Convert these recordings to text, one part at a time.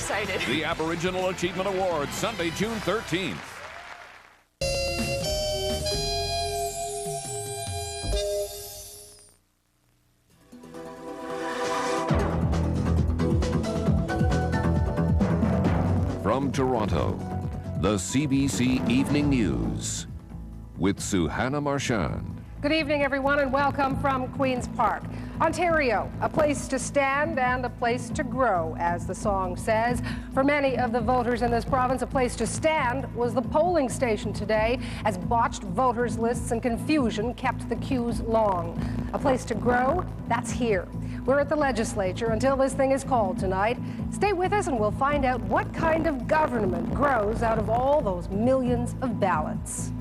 excited. The Aboriginal Achievement Awards, Sunday, June 13th. From Toronto, the CBC Evening News with Suhana Marchand. Good evening, everyone, and welcome from Queen's Park. Ontario, a place to stand and a place to grow, as the song says. For many of the voters in this province, a place to stand was the polling station today, as botched voters' lists and confusion kept the queues long. A place to grow, that's here. We're at the Legislature until this thing is called tonight. Stay with us and we'll find out what kind of government grows out of all those millions of ballots.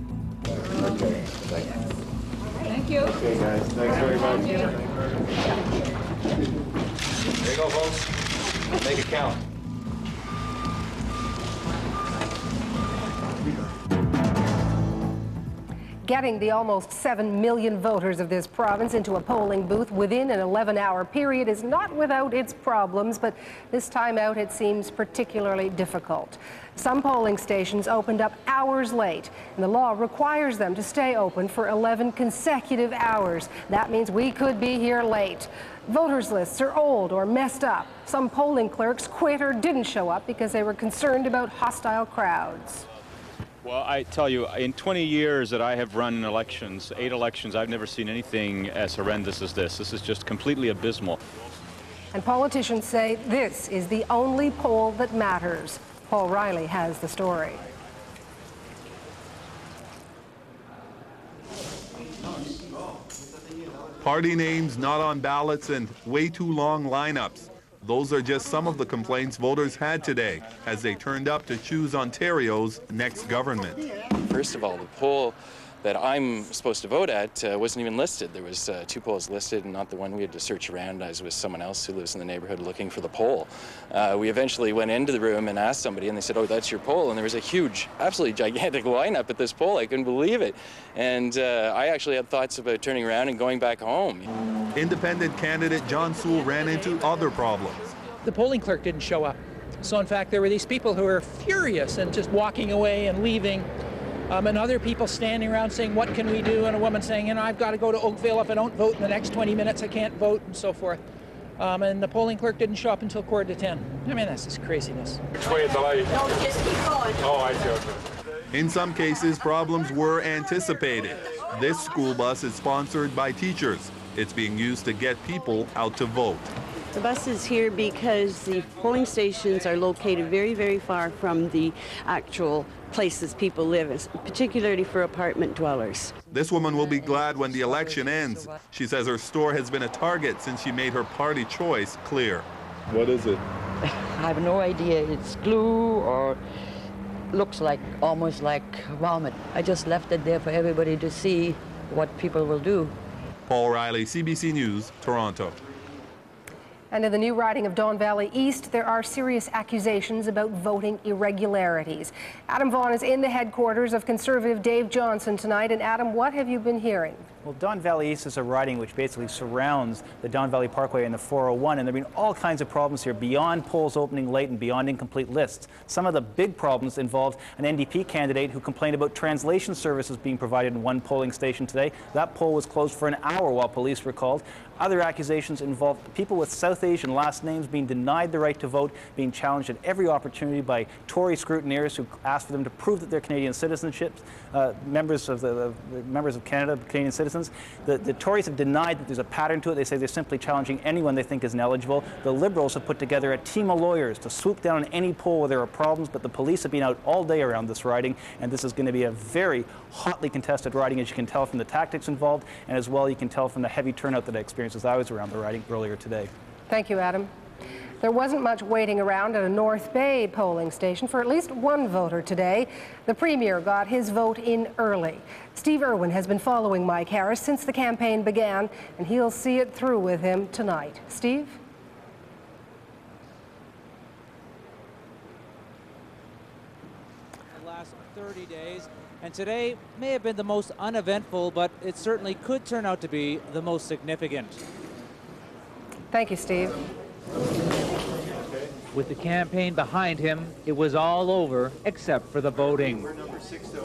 Okay, thank you. Thank you. Okay, guys, thanks very much. There you go, folks. Make it count. Getting the almost 7 million voters of this province into a polling booth within an 11-hour period is not without its problems, but this time out it seems particularly difficult. Some polling stations opened up hours late, and the law requires them to stay open for 11 consecutive hours. That means we could be here late. Voters' lists are old or messed up. Some polling clerks quit or didn't show up because they were concerned about hostile crowds. Well, I tell you, in 20 years that I have run elections, 8 elections, I've never seen anything as horrendous as this. This is just completely abysmal. And politicians say this is the only poll that matters. Paul Riley has the story. Party names not on ballots and way too long lineups. Those are just some of the complaints voters had today as they turned up to choose Ontario's next government. First of all, the poll that I'm supposed to vote at wasn't even listed. There was 2 polls listed and not the one we had to search around. I was with someone else who lives in the neighborhood looking for the poll. We eventually went into the room and asked somebody and they said, oh, that's your poll. And there was a huge, absolutely gigantic lineup at this poll. I couldn't believe it. And I actually had thoughts about turning around and going back home. Independent candidate John Sewell ran into other problems. The polling clerk didn't show up. So in fact, there were these people who were furious and just walking away and leaving. And other people standing around saying, what can we do? And a woman saying, you know, I've got to go to Oakville. If I don't vote in the next 20 minutes, I can't vote, and so forth. And the polling clerk didn't show up until 9:45. I mean, that's just craziness. Which way is the light? No, just keep going. Oh, I see. Okay. In some cases, problems were anticipated. This school bus is sponsored by teachers. It's being used to get people out to vote. The bus is here because the polling stations are located very, very far from the actual places people live, particularly for apartment dwellers. This woman will be glad when the election ends. She says her store has been a target since she made her party choice clear. What is it? I have no idea. It's glue or looks like almost like vomit. I just left it there for everybody to see what people will do. Paul Riley, CBC News, Toronto. And in the new riding of Don Valley East, there are serious accusations about voting irregularities. Adam Vaughan is in the headquarters of Conservative Dave Johnson tonight. And Adam, what have you been hearing? Well, Don Valley East is a riding which basically surrounds the Don Valley Parkway and the 401, and there have been all kinds of problems here beyond polls opening late and beyond incomplete lists. Some of the big problems involved an NDP candidate who complained about translation services being provided in one polling station today. That poll was closed for an hour while police were called. Other accusations involved people with South Asian last names being denied the right to vote, being challenged at every opportunity by Tory scrutineers who asked for them to prove that they're Canadian citizenships, members of Canada, Canadian citizens. The Tories have denied that there's a pattern to it. They say they're simply challenging anyone they think is ineligible. The Liberals have put together a team of lawyers to swoop down on any poll where there are problems, but the police have been out all day around this riding, and this is going to be a very hotly contested riding, as you can tell from the tactics involved, and as well you can tell from the heavy turnout that I experienced as I was around the riding earlier today. Thank you, Adam. There wasn't much waiting around at a North Bay polling station for at least one voter today. The Premier got his vote in early. Steve Irwin has been following Mike Harris since the campaign began, and he'll see it through with him tonight. Steve? The last 30 days, and today may have been the most uneventful, but it certainly could turn out to be the most significant. Thank you, Steve. With the campaign behind him, it was all over except for the voting.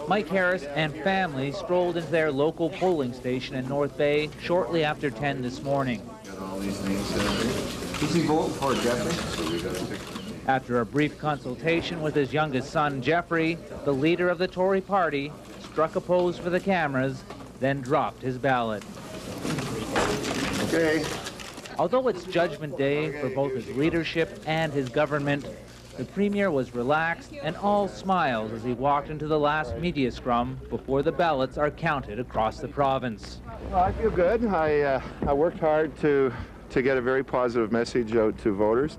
Mike Harris and family strolled into their local polling station in North Bay shortly after 10 this morning. Who's he voting for, Jeffrey? After a brief consultation with his youngest son, Jeffrey, the leader of the Tory party struck a pose for the cameras, then dropped his ballot. Okay. Although it's Judgment Day for both his leadership and his government, the Premier was relaxed and all smiles as he walked into the last media scrum before the ballots are counted across the province. Well, I feel good. I worked hard to get a very positive message out to voters,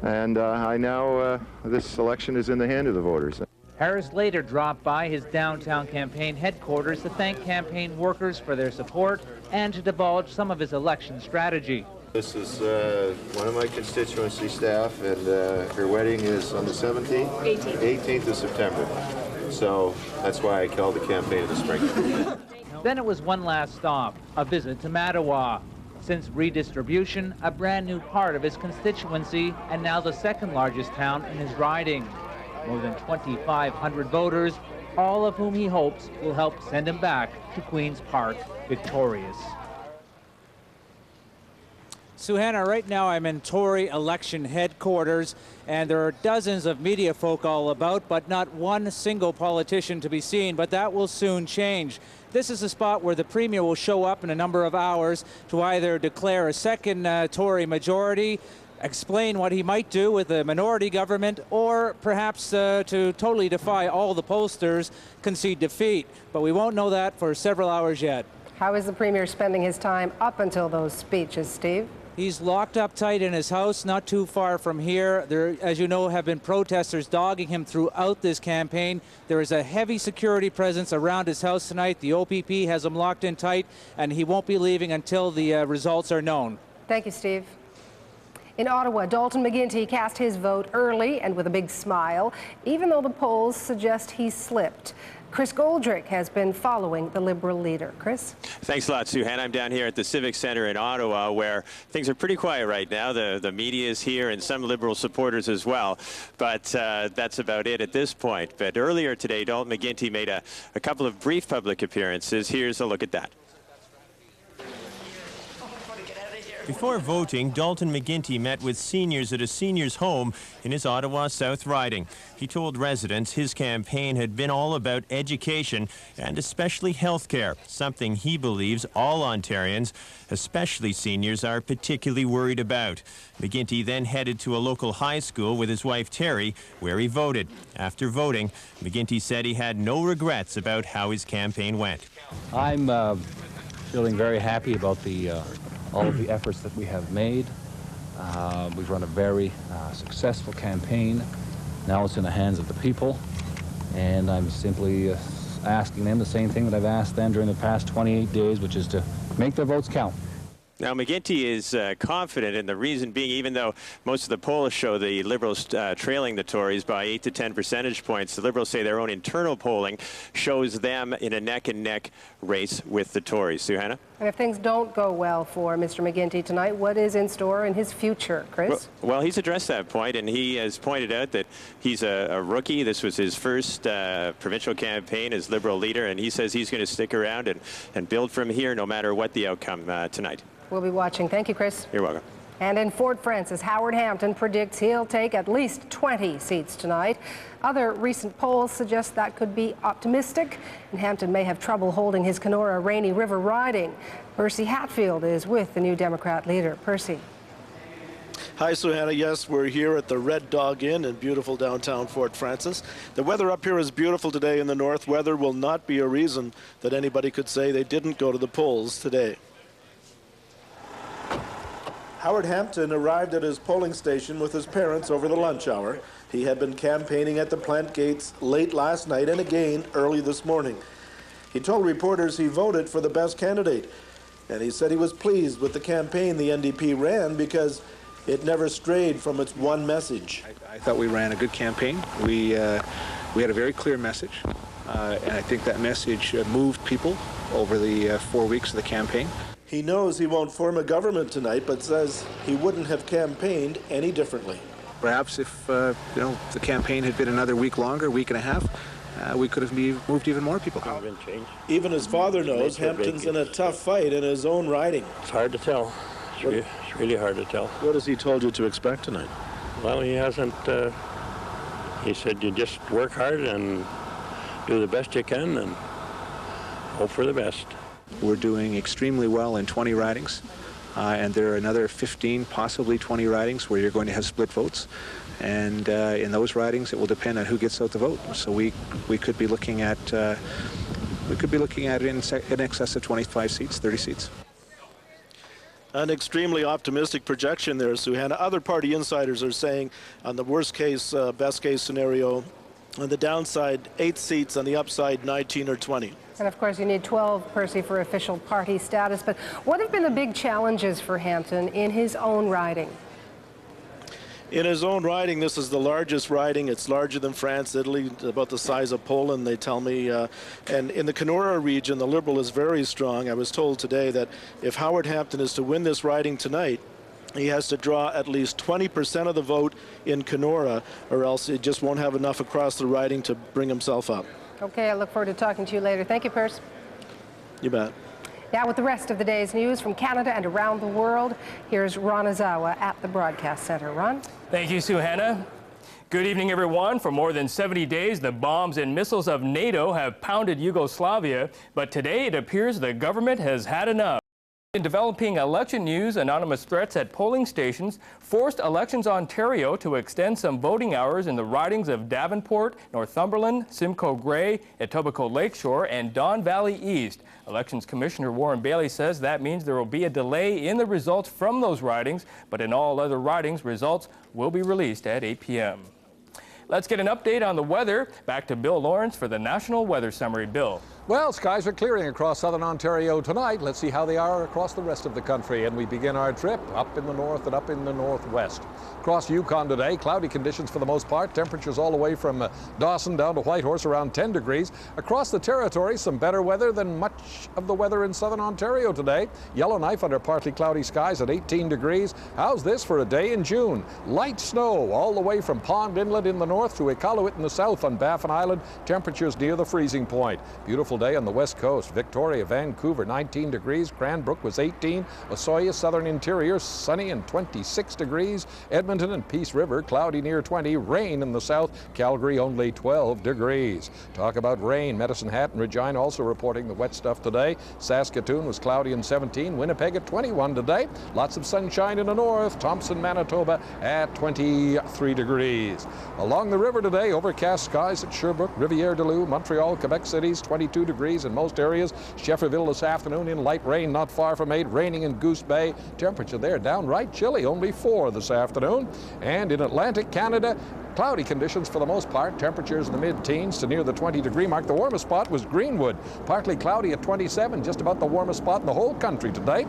and I now, this election is in the hand of the voters. Harris later dropped by his downtown campaign headquarters to thank campaign workers for their support and to divulge some of his election strategy. This is one of my constituency staff, and her wedding is on the 17th? 18th of September. So that's why I called the campaign in the spring. Then it was one last stop, a visit to Mattawa. Since redistribution, a brand new part of his constituency and now the second largest town in his riding. More than 2,500 voters, all of whom he hopes will help send him back to Queen's Park victorious. Suhanna, right now I'm in Tory election headquarters, and there are dozens of media folk all about, but not one single politician to be seen, but that will soon change. This is a spot where the Premier will show up in a number of hours to either declare a second Tory majority, explain what he might do with a minority government, or perhaps to totally defy all the pollsters, concede defeat. But we won't know that for several hours yet. How is the Premier spending his time up until those speeches, Steve? He's locked up tight in his house, not too far from here. There, as you know, have been protesters dogging him throughout this campaign. There is a heavy security presence around his house tonight. The OPP has him locked in tight, and he won't be leaving until the results are known. Thank you, Steve. In Ottawa, Dalton McGuinty cast his vote early and with a big smile, even though the polls suggest he slipped. Chris Goldrick has been following the Liberal leader. Chris? Thanks a lot, Suhan. I'm down here at the Civic Centre in Ottawa, where things are pretty quiet right now. The media is here and some Liberal supporters as well. But that's about it at this point. But earlier today, Dalton McGuinty made a couple of brief public appearances. Here's a look at that. Before voting, Dalton McGuinty met with seniors at a seniors' home in his Ottawa South riding. He told residents his campaign had been all about education and especially health care, something he believes all Ontarians, especially seniors, are particularly worried about. McGuinty then headed to a local high school with his wife Terry, where he voted. After voting, McGuinty said he had no regrets about how his campaign went. I'm feeling very happy about all of the efforts that we have made. We've run a very successful campaign. Now it's in the hands of the people, and I'm simply asking them the same thing that I've asked them during the past 28 days, which is to make their votes count. Now, McGuinty is confident, and the reason being, even though most of the polls show the Liberals trailing the Tories by 8 to 10 percentage points, the Liberals say their own internal polling shows them in a neck-and-neck race with the Tories. Suhanna? And if things don't go well for Mr. McGuinty tonight, what is in store in his future, Chris? Well, he's addressed that point, and he has pointed out that he's a rookie. This was his first provincial campaign as Liberal leader, and he says he's going to stick around and build from here no matter what the outcome tonight. We'll be watching. Thank you, Chris. You're welcome. And in Fort Frances, Howard Hampton predicts he'll take at least 20 seats tonight. Other recent polls suggest that could be optimistic, and Hampton may have trouble holding his Kenora Rainy River riding. Percy Hatfield is with the new Democrat leader. Percy. Hi, Suhanna. Yes, we're here at the Red Dog Inn in beautiful downtown Fort Frances. The weather up here is beautiful today in the north. Weather will not be a reason that anybody could say they didn't go to the polls today. Howard Hampton arrived at his polling station with his parents over the lunch hour. He had been campaigning at the plant gates late last night and again early this morning. He told reporters he voted for the best candidate, and he said he was pleased with the campaign the NDP ran because it never strayed from its one message. I thought we ran a good campaign. We had a very clear message, and I think that message moved people over the 4 weeks of the campaign. He knows he won't form a government tonight, but says he wouldn't have campaigned any differently. Perhaps if the campaign had been another week longer, week and a half, we could have moved even more people. Even his father knows Hampton's in a tough fight in his own riding. It's hard to tell. It's really hard to tell. What has he told you to expect tonight? Well, he hasn't. He said you just work hard and do the best you can and hope for the best. We're doing extremely well in 20 ridings, and there are another 15, possibly 20 ridings where you're going to have split votes. And in those ridings, it will depend on who gets out the vote. So we could be looking at in excess of 25 seats, 30 seats. An extremely optimistic projection there, Suhanna. Other party insiders are saying on the worst case, best case scenario, on the downside, 8 seats, on the upside, 19 or 20. And of course, you need 12, Percy, for official party status. But what have been the big challenges for Hampton in his own riding? In his own riding, this is the largest riding. It's larger than France, Italy, about the size of Poland, they tell me. And in the Kenora region, the Liberal is very strong. I was told today that if Howard Hampton is to win this riding tonight, he has to draw at least 20% of the vote in Kenora, or else he just won't have enough across the riding to bring himself up. Okay, I look forward to talking to you later. Thank you, Perce. You bet. Now with the rest of the day's news from Canada and around the world, here's Ron Azawa at the Broadcast Center. Ron? Thank you, Suhanna. Good evening, everyone. For more than 70 days, the bombs and missiles of NATO have pounded Yugoslavia, but today it appears the government has had enough. In developing election news, anonymous threats at polling stations forced Elections Ontario to extend some voting hours in the ridings of Davenport, Northumberland, Simcoe Grey, Etobicoke Lakeshore, and Don Valley East. Elections Commissioner Warren Bailey says that means there will be a delay in the results from those ridings, but in all other ridings, results will be released at 8 p.m. Let's get an update on the weather. Back to Bill Lawrence for the National Weather Summary. Bill. Well, skies are clearing across southern Ontario tonight. Let's see how they are across the rest of the country. And we begin our trip up in the north and up in the northwest. Across Yukon today, cloudy conditions for the most part. Temperatures all the way from Dawson down to Whitehorse around 10 degrees. Across the territory, some better weather than much of the weather in southern Ontario today. Yellowknife under partly cloudy skies at 18 degrees. How's this for a day in June? Light snow all the way from Pond Inlet in the north to Iqaluit in the south on Baffin Island. Temperatures near the freezing point. Beautiful day on the west coast. Victoria, Vancouver, 19 degrees. Cranbrook was 18. Osoyoos, southern interior, sunny and 26 degrees. Edmonton and Peace River, cloudy near 20. Rain in the south. Calgary, only 12 degrees. Talk about rain. Medicine Hat and Regina also reporting the wet stuff today. Saskatoon was cloudy and 17. Winnipeg at 21 today. Lots of sunshine in the north. Thompson, Manitoba at 23 degrees. Along the river today, overcast skies at Sherbrooke, Rivière-du-Loup, Montreal, Quebec City's 22 degrees in most areas. Shefferville this afternoon in light rain, not far from 8. Raining in Goose Bay. Temperature there downright chilly, only 4 this afternoon. And in Atlantic Canada, cloudy conditions for the most part. Temperatures in the mid-teens to near the 20-degree mark. The warmest spot was Greenwood, partly cloudy at 27, just about the warmest spot in the whole country today.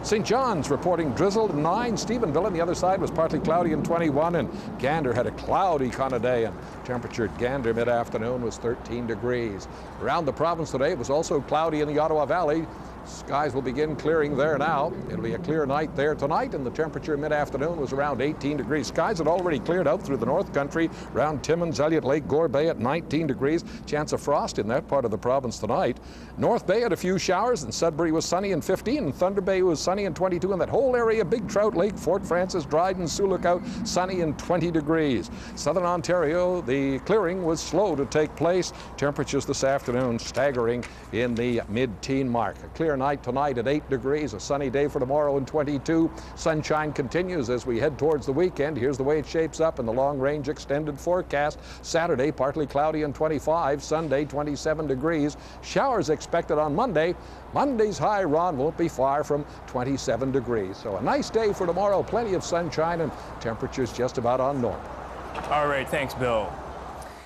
St. John's reporting drizzled at 9. Stephenville on the other side was partly cloudy and 21, and Gander had a cloudy kind of day, and temperature at Gander mid-afternoon was 13 degrees. Around the province today, it was also cloudy in the Ottawa Valley. Skies will begin clearing there now. It'll be a clear night there tonight, and the temperature mid-afternoon was around 18 degrees. Skies had already cleared out through the North Country, around Timmins, Elliott Lake, Gore Bay at 19 degrees. Chance of frost in that part of the province tonight. North Bay had a few showers, and Sudbury was sunny and 15, and Thunder Bay was sunny and 22, and that whole area, Big Trout Lake, Fort Frances, Dryden, Sioux Lookout, sunny and 20 degrees. Southern Ontario, the clearing was slow to take place. Temperatures this afternoon staggering in the mid-teen mark. A clear night tonight at 8 degrees, a sunny day for tomorrow and 22. Sunshine continues as we head towards the weekend. Here's the way it shapes up in the long-range extended forecast. Saturday, partly cloudy and 25. Sunday, 27 degrees. Showers expected on Monday. Monday's high, Ron, won't be far from 27 degrees. So a nice day for tomorrow. Plenty of sunshine and temperatures just about on normal. All right, thanks, Bill.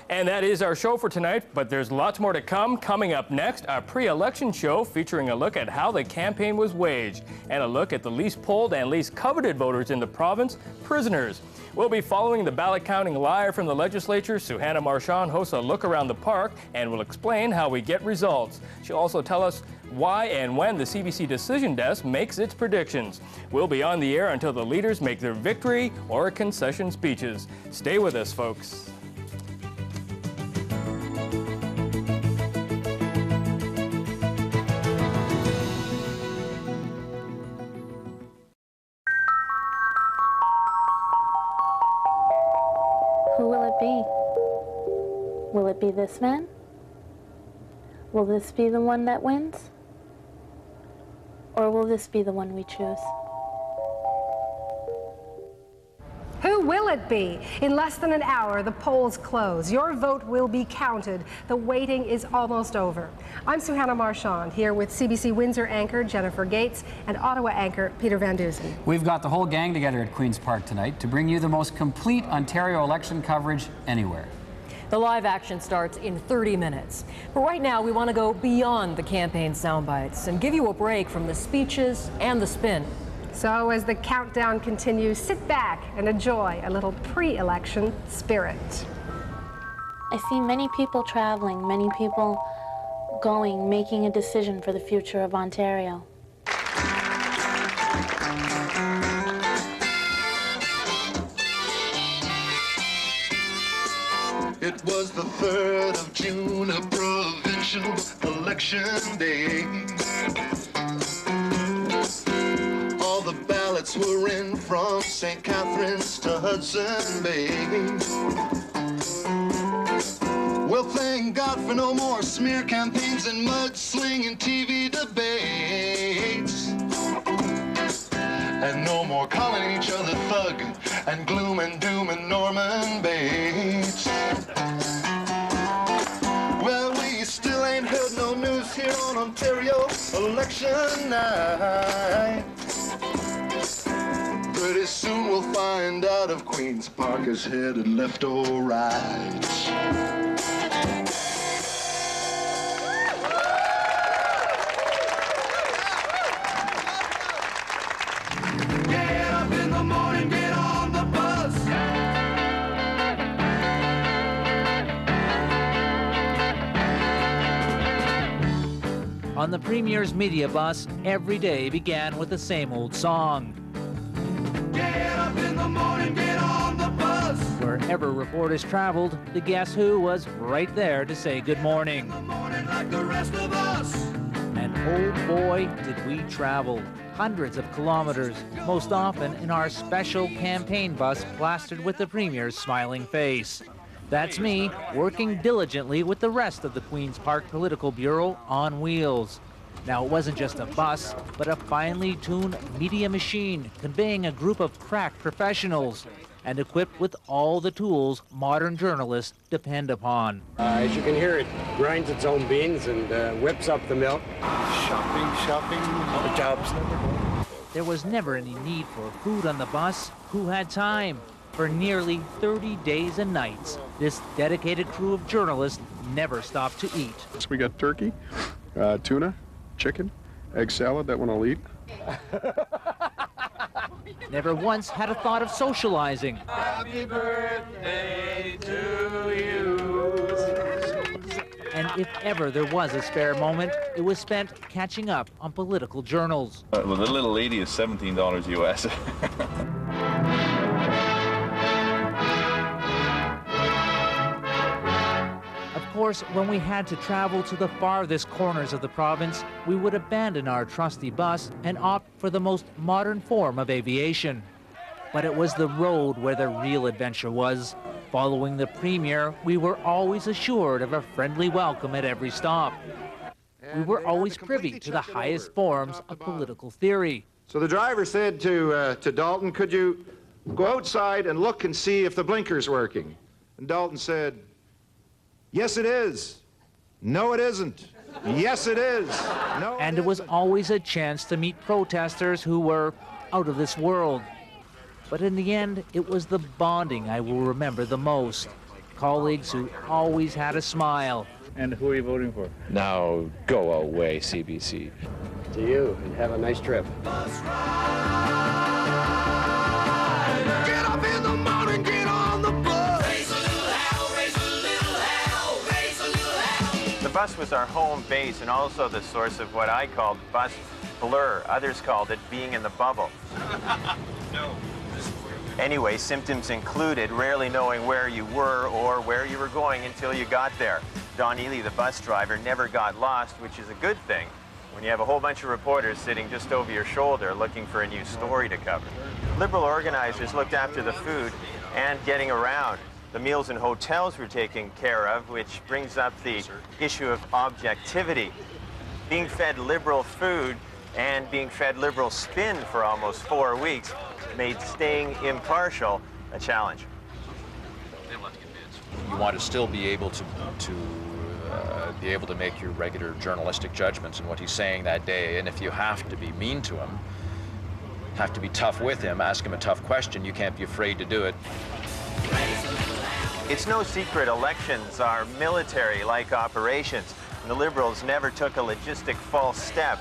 And that is our show for tonight, but there's lots more to come. Coming up next, a pre-election show featuring a look at how the campaign was waged and a look at the least polled and least coveted voters in the province, prisoners. We'll be following the ballot counting live from the legislature. Suhanna Marchand hosts a look around the park and will explain how we get results. She'll also tell us why and when the CBC Decision Desk makes its predictions. We'll be on the air until the leaders make their victory or concession speeches. Stay with us, folks. Who will it be? Will it be this man? Will this be the one that wins? Or will this be the one we choose? Who will it be? In less than an hour, the polls close. Your vote will be counted. The waiting is almost over. I'm Suhanna Marchand, here with CBC Windsor anchor Jennifer Gates and Ottawa anchor Peter Van Dusen. We've got the whole gang together at Queen's Park tonight to bring you the most complete Ontario election coverage anywhere. The live action starts in 30 minutes. But right now, we want to go beyond the campaign soundbites and give you a break from the speeches and the spin. So as the countdown continues, sit back and enjoy a little pre-election spirit. I see many people traveling, many people going, making a decision for the future of Ontario. It was the 3rd of June, a provincial election day. All the ballots were in from St. Catharines to Hudson Bay. Well, thank God for no more smear campaigns and mudslinging TV debates. And no more calling each other thug and gloom and doom and Norman Bates. Well, we still ain't heard no news here on Ontario election night. Pretty soon we'll find out if Queen's Park is headed left or right. Get up in the morning, get on the bus. On the Premier's media bus, every day began with the same old song. Get up in the morning, get on the bus. Wherever reporters traveled, the Guess Who was right there to say good morning. Like the rest of us. And oh boy, did we travel. Hundreds of kilometers, most often in our special campaign bus plastered with the Premier's smiling face. That's me, working diligently with the rest of the Queen's Park Political Bureau on wheels. Now, it wasn't just a bus, but a finely tuned media machine conveying a group of crack professionals and equipped with all the tools modern journalists depend upon. As you can hear, it grinds its own beans and whips up the milk. Shopping, other jobs. There was never any need for food on the bus. Who had time? For nearly 30 days and nights, this dedicated crew of journalists never stopped to eat. We got turkey, tuna, chicken, egg salad, that one I'll eat. Never once had a thought of socializing. Happy birthday to you. And if ever there was a spare moment, it was spent catching up on political journals. Well, the little lady is $17 US. Of course, when we had to travel to the farthest corners of the province, we would abandon our trusty bus and opt for the most modern form of aviation. But it was the road where the real adventure was. Following the Premier, we were always assured of a friendly welcome at every stop. We were always privy to the highest forms of political theory. So the driver said to Dalton, could you go outside and look and see if the blinker's working? And Dalton said, yes, it is. No, it isn't. Yes, it is. No, and it was always a chance to meet protesters who were out of this world. But in the end, it was the bonding I will remember the most. colleagues who always had a smile. And who are you voting for? Now, go away, CBC. To you, and have a nice trip. Get up in the morning, get on the bus. Raise a little hell, raise a little hell, raise a little hell. The bus was our home base and also the source of what I called bus blur. Others called it being in the bubble. No. Anyway, symptoms included rarely knowing where you were or where you were going until you got there. Don Ely, the bus driver, never got lost, which is a good thing when you have a whole bunch of reporters sitting just over your shoulder looking for a new story to cover. Liberal organizers looked after the food and getting around. The meals in hotels were taken care of, which brings up the issue of objectivity. Being fed Liberal food and being fed Liberal spin for almost 4 weeks made staying impartial a challenge. You want to still be able to make your regular journalistic judgments and what he's saying that day, and if you have to be mean to him, have to be tough with him, ask him a tough question, you can't be afraid to do it. It's no secret elections are military-like operations, and the Liberals never took a logistic false step.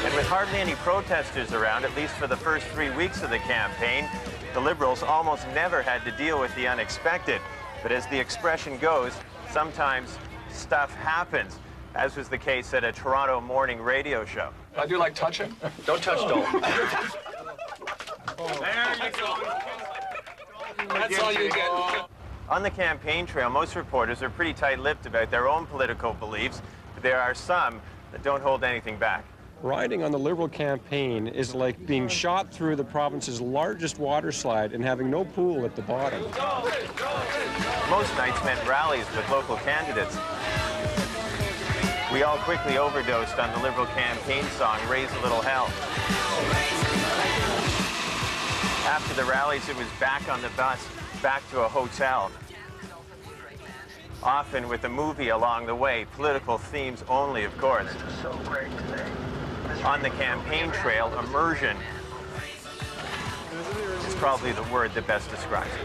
And with hardly any protesters around, at least for the first 3 weeks of the campaign, the Liberals almost never had to deal with the unexpected. But as the expression goes, sometimes stuff happens, as was the case at a Toronto morning radio show. I do like touching. Don't touch Dalton. There you go. That's all you get. On the campaign trail, most reporters are pretty tight-lipped about their own political beliefs, but there are some that don't hold anything back. Riding on the Liberal campaign is like being shot through the province's largest water slide and having no pool at the bottom. Most nights meant rallies with local candidates. We all quickly overdosed on the Liberal campaign song, Raise a Little Hell. After the rallies, it was back on the bus, back to a hotel. Often with a movie along the way, political themes only, of course. On the campaign trail, immersion is probably the word that best describes it.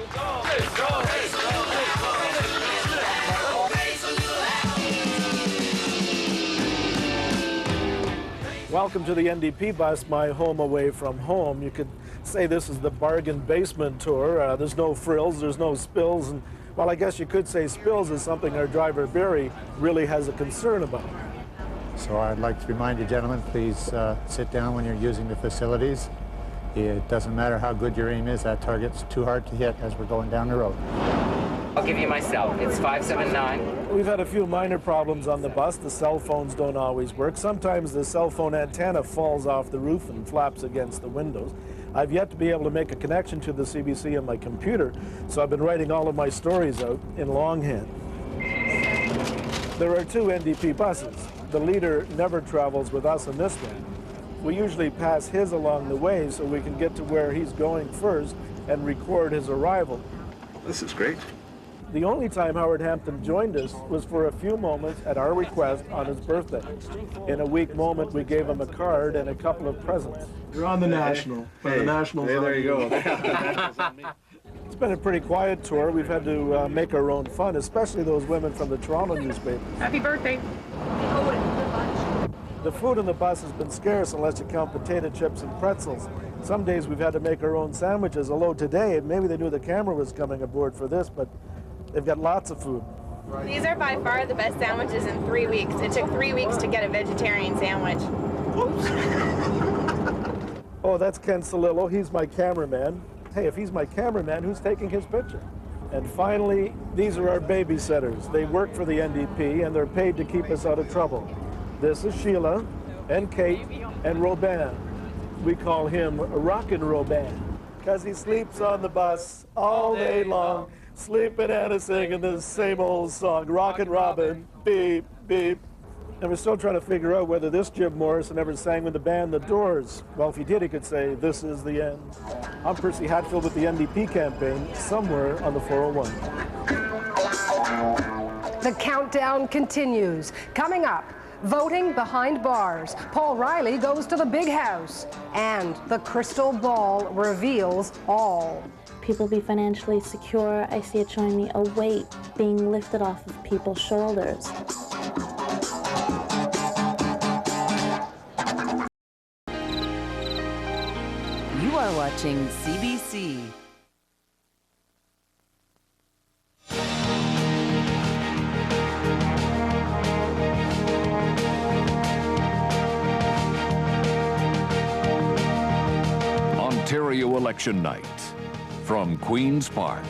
Welcome to the NDP bus, my home away from home. You could say this is the bargain basement tour. There's no frills, there's no spills, and well, I guess you could say spills is something our driver Barry really has a concern about. So I'd like to remind you, gentlemen, please sit down when you're using the facilities. It doesn't matter how good your aim is, that target's too hard to hit as we're going down the road. I'll give you my cell. It's 579. We've had a few minor problems on the bus. The cell phones don't always work. Sometimes the cell phone antenna falls off the roof and flaps against the windows. I've yet to be able to make a connection to the CBC on my computer, so I've been writing all of my stories out in longhand. There are 2 NDP buses. The leader never travels with us in this one. We usually pass his along the way so we can get to where he's going first and record his arrival. This is great. The only time Howard Hampton joined us was for a few moments at our request on his birthday. In a weak moment, we gave him a card and a couple of presents. You're on the National. Hey, the Nationals hey, there you go. It's been a pretty quiet tour. We've had to make our own fun, especially those women from the Toronto newspaper. Happy birthday. The food in the bus has been scarce unless you count potato chips and pretzels. Some days we've had to make our own sandwiches, although today, maybe they knew the camera was coming aboard for this, but they've got lots of food. These are by far the best sandwiches in 3 weeks. It took 3 weeks to get a vegetarian sandwich. Oh, that's Ken Solillo. He's my cameraman. Hey, if he's my cameraman, who's taking his picture? And finally, these are our babysitters. They work for the NDP, and they're paid to keep us out of trouble. This is Sheila, and Kate, and Robin. We call him Rockin' Robin, because he sleeps on the bus all day long, sleeping and singing the same old song, Rockin' Robin, beep, beep. And we're still trying to figure out whether this Jim Morrison ever sang with the band The Doors. Well, if he did, he could say, "This is the end." I'm Percy Hatfield with the NDP campaign, somewhere on the 401. The countdown continues. Coming up, voting behind bars. Paul Riley goes to the big house. And the crystal ball reveals all. people be financially secure. I see it showing me a weight being lifted off of people's shoulders. You are watching CBC. Ontario Election Night from Queen's Park.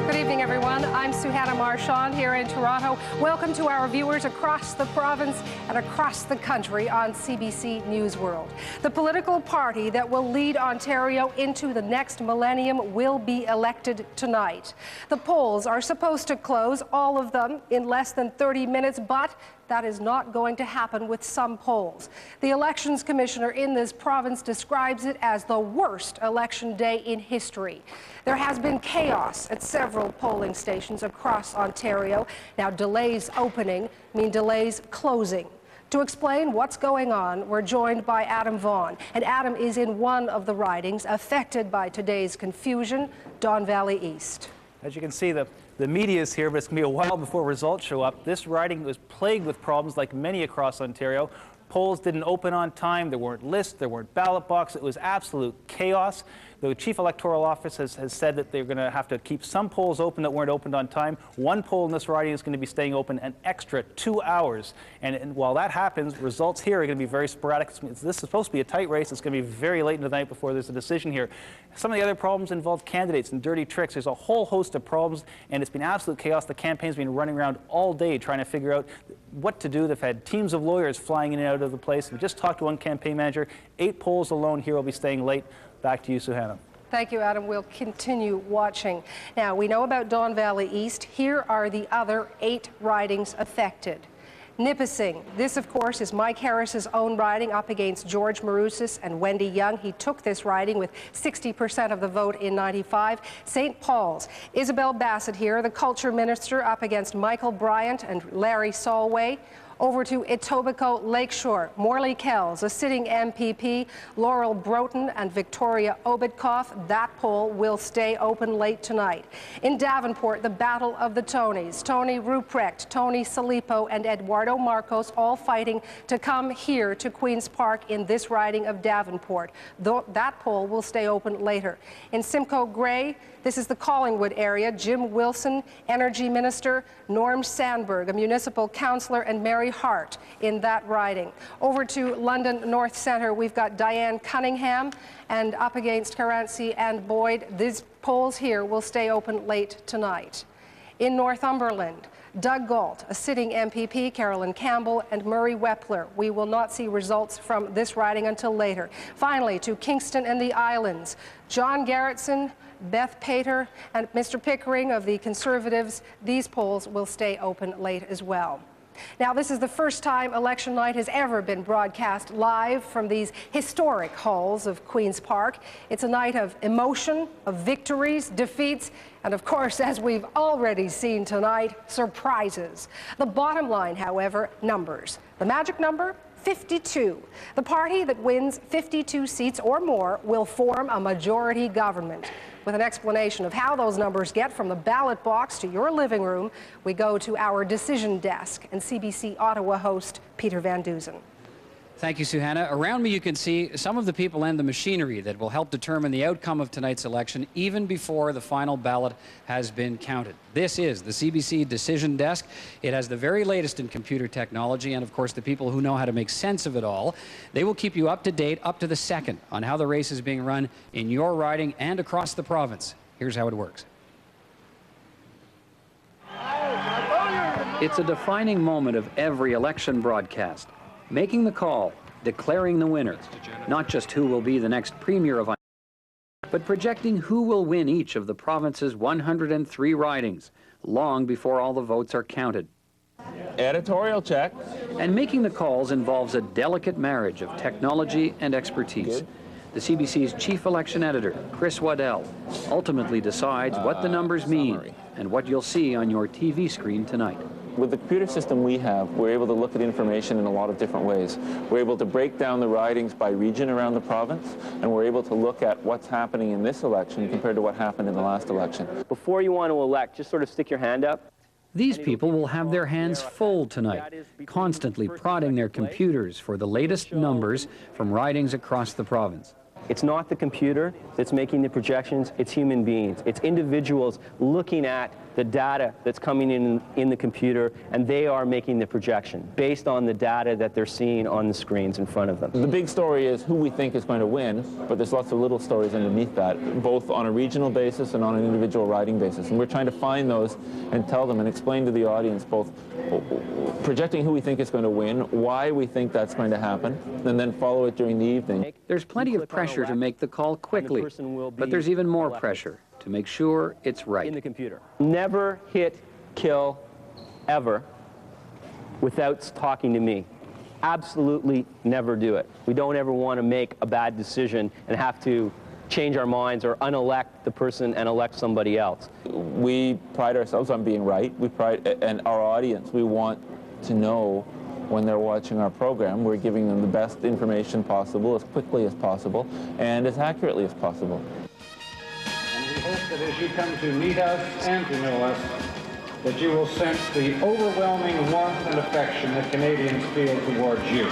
Good evening, everyone. I'm Suhanna Marchand here in Toronto. Welcome to our viewers across the province and across the country on CBC News World. The political party that will lead Ontario into the next millennium will be elected tonight. The polls are supposed to close, all of them, in less than 30 minutes, but that is not going to happen with some polls. The elections commissioner in this province describes it as the worst election day in history. There has been chaos at several polling stations across Ontario. Now, delays opening mean delays closing. To explain what's going on, we're joined by Adam Vaughan. And Adam is in one of the ridings affected by today's confusion, Don Valley East. As you can see, the media is here, but it's going to be a while before results show up. This riding was plagued with problems like many across Ontario. Polls didn't open on time, there weren't lists, there weren't ballot boxes. It was absolute chaos. The Chief Electoral Office has said that they're going to have to keep some polls open that weren't opened on time. One poll in this riding is going to be staying open an extra 2 hours. And while that happens, results here are going to be very sporadic. This is supposed to be a tight race. It's going to be very late into the night before there's a decision here. Some of the other problems involve candidates and dirty tricks. There's a whole host of problems, and it's been absolute chaos. The campaign's been running around all day trying to figure out what to do. They've had teams of lawyers flying in and out of the place. We just talked to one campaign manager. 8 polls alone here will be staying late. Back to you, Suhanna. Thank you, Adam. We'll continue watching. Now, we know about Don Valley East. Here are the other 8 ridings affected. Nipissing. This, of course, is Mike Harris's own riding up against George Marousis and Wendy Young. He took this riding with 60% of the vote in '95. St. Paul's. Isabel Bassett here, the culture minister, up against Michael Bryant and Larry Solway. Over to Etobicoke Lakeshore, Morley Kells, a sitting MPP, Laurel Broughton and Victoria Obidkoff. That poll will stay open late tonight. In Davenport, the Battle of the Tonys. Tony Ruprecht, Tony Salipo and Eduardo Marcos all fighting to come here to Queen's Park in this riding of Davenport. That poll will stay open later. In Simcoe Grey, this is the Collingwood area. Jim Wilson, Energy Minister, Norm Sandberg, a municipal councillor, and Mary Hart in that riding. Over to London North Centre, we've got Diane Cunningham, and up against Caranci and Boyd. These polls here will stay open late tonight. In Northumberland, Doug Galt, a sitting MPP, Carolyn Campbell, and Murray Wepler. We will not see results from this riding until later. Finally, to Kingston and the Islands, John Garretson, Beth Pater, and Mr. Pickering of the Conservatives. These polls will stay open late as well. Now, this is the first time election night has ever been broadcast live from these historic halls of Queen's Park. It's a night of emotion, of victories, defeats, and of course, as we've already seen tonight, surprises. The bottom line, however, numbers. The magic number? 52. The party that wins 52 seats or more will form a majority government. With an explanation of how those numbers get from the ballot box to your living room, we go to our decision desk and CBC Ottawa host Peter Van Dusen. Thank you, Suhanna. Around me you can see some of the people and the machinery that will help determine the outcome of tonight's election even before the final ballot has been counted. This is the CBC Decision Desk. It has the very latest in computer technology and, of course, the people who know how to make sense of it all. They will keep you up to date, up to the second, on how the race is being run in your riding and across the province. Here's how it works. It's a defining moment of every election broadcast. Making the call, declaring the winner, not just who will be the next premier of Ontario, but projecting who will win each of the province's 103 ridings, long before all the votes are counted. Editorial check. And making the calls involves a delicate marriage of technology and expertise. The CBC's chief election editor, Chris Waddell, ultimately decides what the numbers mean and what you'll see on your TV screen tonight. With the computer system we have, we're able to look at information in a lot of different ways. We're able to break down the ridings by region around the province, and we're able to look at what's happening in this election compared to what happened in the last election. Before you want to elect, just sort of stick your hand up. These people will have their hands full tonight, constantly prodding their computers for the latest numbers from ridings across the province. It's not the computer that's making the projections, it's human beings. It's individuals looking at the data that's coming in the computer, and they are making the projection based on the data that they're seeing on the screens in front of them. The big story is who we think is going to win, but there's lots of little stories underneath that, both on a regional basis and on an individual riding basis. And we're trying to find those and tell them and explain to the audience both projecting who we think is going to win, why we think that's going to happen, and then follow it during the evening. There's plenty of pressure to make the call quickly, but there's even more pressure to make sure it's right. In the computer. Never hit kill ever without talking to me. Absolutely never do it. We don't ever want to make a bad decision and have to change our minds or unelect the person and elect somebody else. We pride ourselves on being right. And our audience, we want to know when they're watching our program, we're giving them the best information possible, as quickly as possible, and as accurately as possible. We hope that as you come to meet us and to know us, that you will sense the overwhelming warmth and affection that Canadians feel towards you.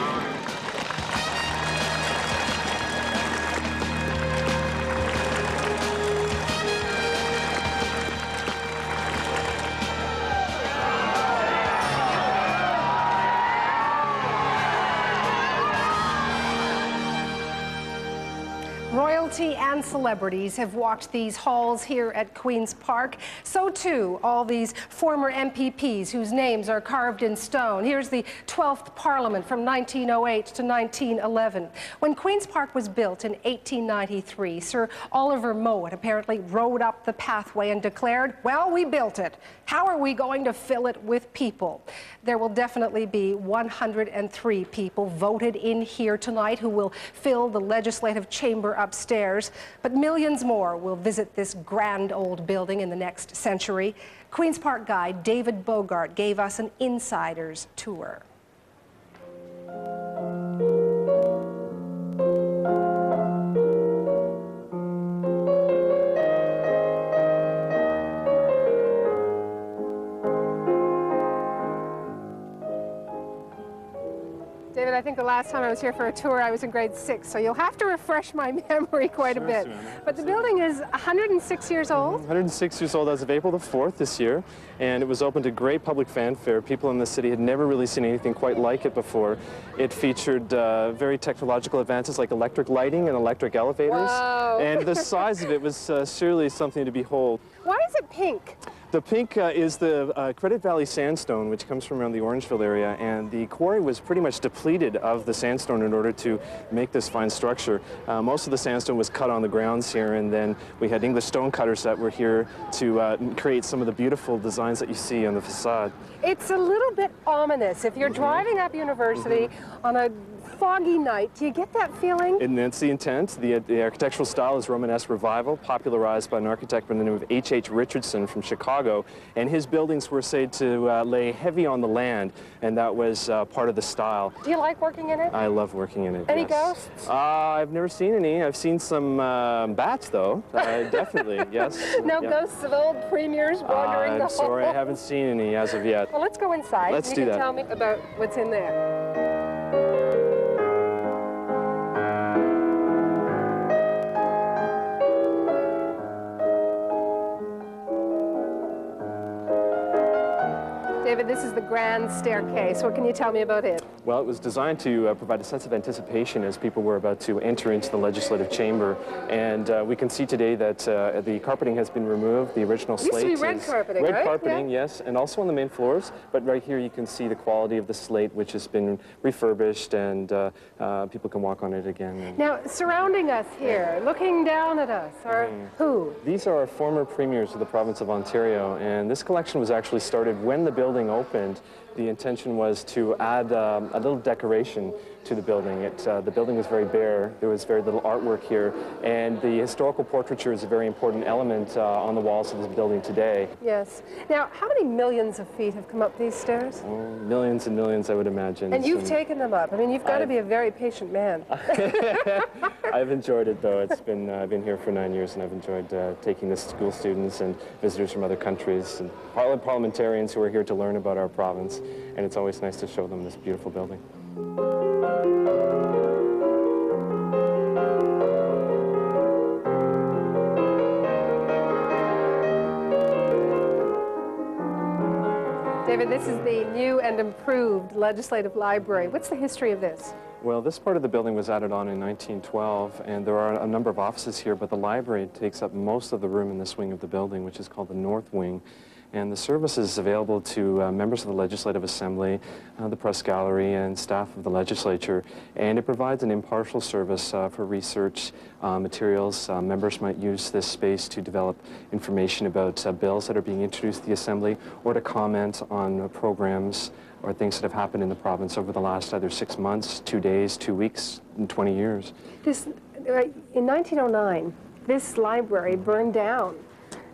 Royalty and celebrities have walked these halls here at Queen's Park. So too, all these former MPPs whose names are carved in stone. Here's the 12th Parliament from 1908 to 1911. When Queen's Park was built in 1893, Sir Oliver Mowat apparently rode up the pathway and declared, "Well, we built it. How are we going to fill it with people?" There will definitely be 103 people voted in here tonight who will fill the legislative chamber upstairs, but millions more will visit this grand old building in the next century. Queen's Park guide David Bogart gave us an insider's tour. David, I think the last time I was here for a tour, I was in grade 6, so you'll have to refresh my memory quite a bit. But the building is 106 years old? 106 years old as of April the 4th this year, and it was opened to great public fanfare. People in the city had never really seen anything quite like it before. It featured very technological advances like electric lighting and electric elevators. Whoa. And the size of it was surely something to behold. Why is it pink? The pink is the Credit Valley sandstone, which comes from around the Orangeville area, and the quarry was pretty much depleted of the sandstone in order to make this fine structure. Most of the sandstone was cut on the grounds here, and then we had English stone cutters that were here to create some of the beautiful designs that you see on the facade. It's a little bit ominous. If you're driving up University on a foggy night, do you get that feeling? And that's the intent. The architectural style is Romanesque Revival, popularized by an architect by the name of H.H. Richardson from Chicago, and his buildings were said to lay heavy on the land, and that was part of the style. Do you like working in it? I love working in it. Any yes. ghosts? I've never seen any. I've seen some bats, though. Definitely, yes. No yeah. ghosts of old premiers wandering the hall? I'm sorry, I haven't seen any as of yet. Well, let's go inside. Let's and do you can that. tell me about what's in there. David, this is the grand staircase. What can you tell me about it? Well, it was designed to provide a sense of anticipation as people were about to enter into the legislative chamber. And we can see today that the carpeting has been removed. The original slate used to be red carpeting, right? Red carpeting, yes, and also on the main floors. But right here you can see the quality of the slate, which has been refurbished, and people can walk on it again. Now, surrounding us here, looking down at us, are who? These are our former premiers of the province of Ontario, and this collection was actually started when the building opened The intention was to add a little decoration to the building. The building was very bare. There was very little artwork here, and the historical portraiture is a very important element on the walls of this building today. Yes. Now, how many millions of feet have come up these stairs? Oh, millions and millions, I would imagine. And you've taken them up. I mean, you've got to be a very patient man. I've enjoyed it, though. It's been I've been here for 9 years, and I've enjoyed taking the school students and visitors from other countries and parliamentarians who are here to learn about our province. And it's always nice to show them this beautiful building. David, this is the new and improved Legislative Library. What's the history of this? Well, this part of the building was added on in 1912, and there are a number of offices here, but the library takes up most of the room in this wing of the building, which is called the North Wing. And the service is available to members of the Legislative Assembly, the Press Gallery, and staff of the Legislature. And it provides an impartial service for research materials. Members might use this space to develop information about bills that are being introduced to the Assembly, or to comment on programs or things that have happened in the province over the last either 6 months, 2 days, 2 weeks, and 20 years. In 1909, this library burned down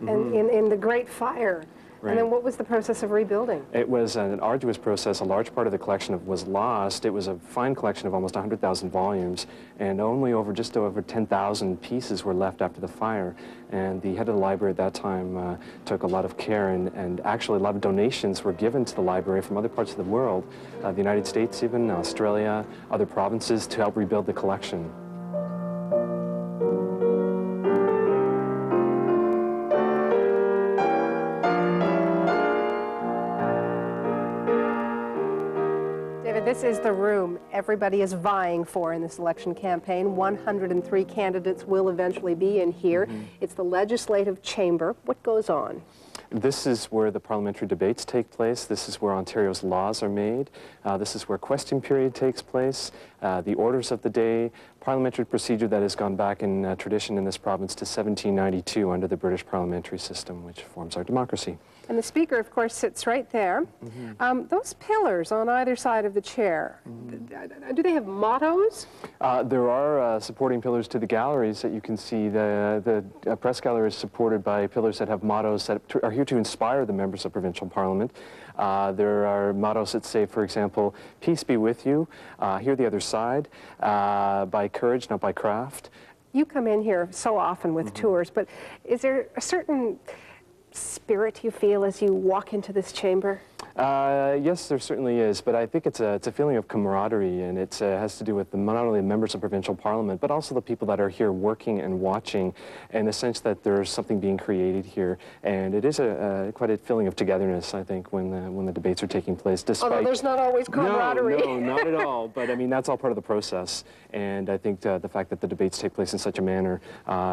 in the Great Fire. Right. And then what was the process of rebuilding? It was an arduous process. A large part of the collection was lost. It was a fine collection of almost 100,000 volumes, and only just over 10,000 pieces were left after the fire. And the head of the library at that time took a lot of care, and actually a lot of donations were given to the library from other parts of the world, the United States even, Australia, other provinces, to help rebuild the collection. This is the room everybody is vying for in this election campaign. 103 candidates will eventually be in here. It's the legislative chamber. What goes on? This is where the parliamentary debates take place. This is where Ontario's laws are made. This is where question period takes place, the orders of the day, parliamentary procedure that has gone back in tradition in this province to 1792 under the British parliamentary system, which forms our democracy. And the speaker, of course, sits right there. Those pillars on either side of the chair, do they have mottos? There are supporting pillars to the galleries that you can see. The press gallery is supported by pillars that have mottos that are here to inspire the members of provincial parliament. There are mottos that say, for example, peace be with you, hear the other side, by courage, not by craft. You come in here so often with tours, but is there a certain spirit you feel as you walk into this chamber? Yes, there certainly is, but I think it's a feeling of camaraderie, and it has to do with not only the members of provincial parliament, but also the people that are here working and watching, and the sense that there's something being created here. And it is quite a feeling of togetherness, I think, when the debates are taking place. Despite, although there's not always camaraderie. No, not at all. But I mean, that's all part of the process. And I think the fact that the debates take place in such a manner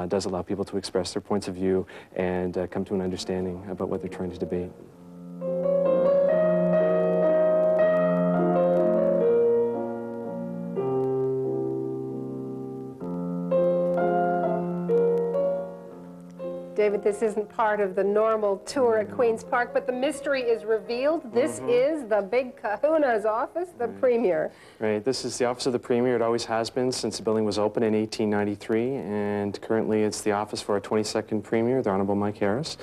does allow people to express their points of view and come to an understanding about what they're trying to debate. David, this isn't part of the normal tour at Queen's Park, but the mystery is revealed. This is the big kahuna's office, the Premier. Right, this is the office of the Premier. It always has been since the building was opened in 1893, and currently it's the office for our 22nd Premier, the Honourable Mike Harris.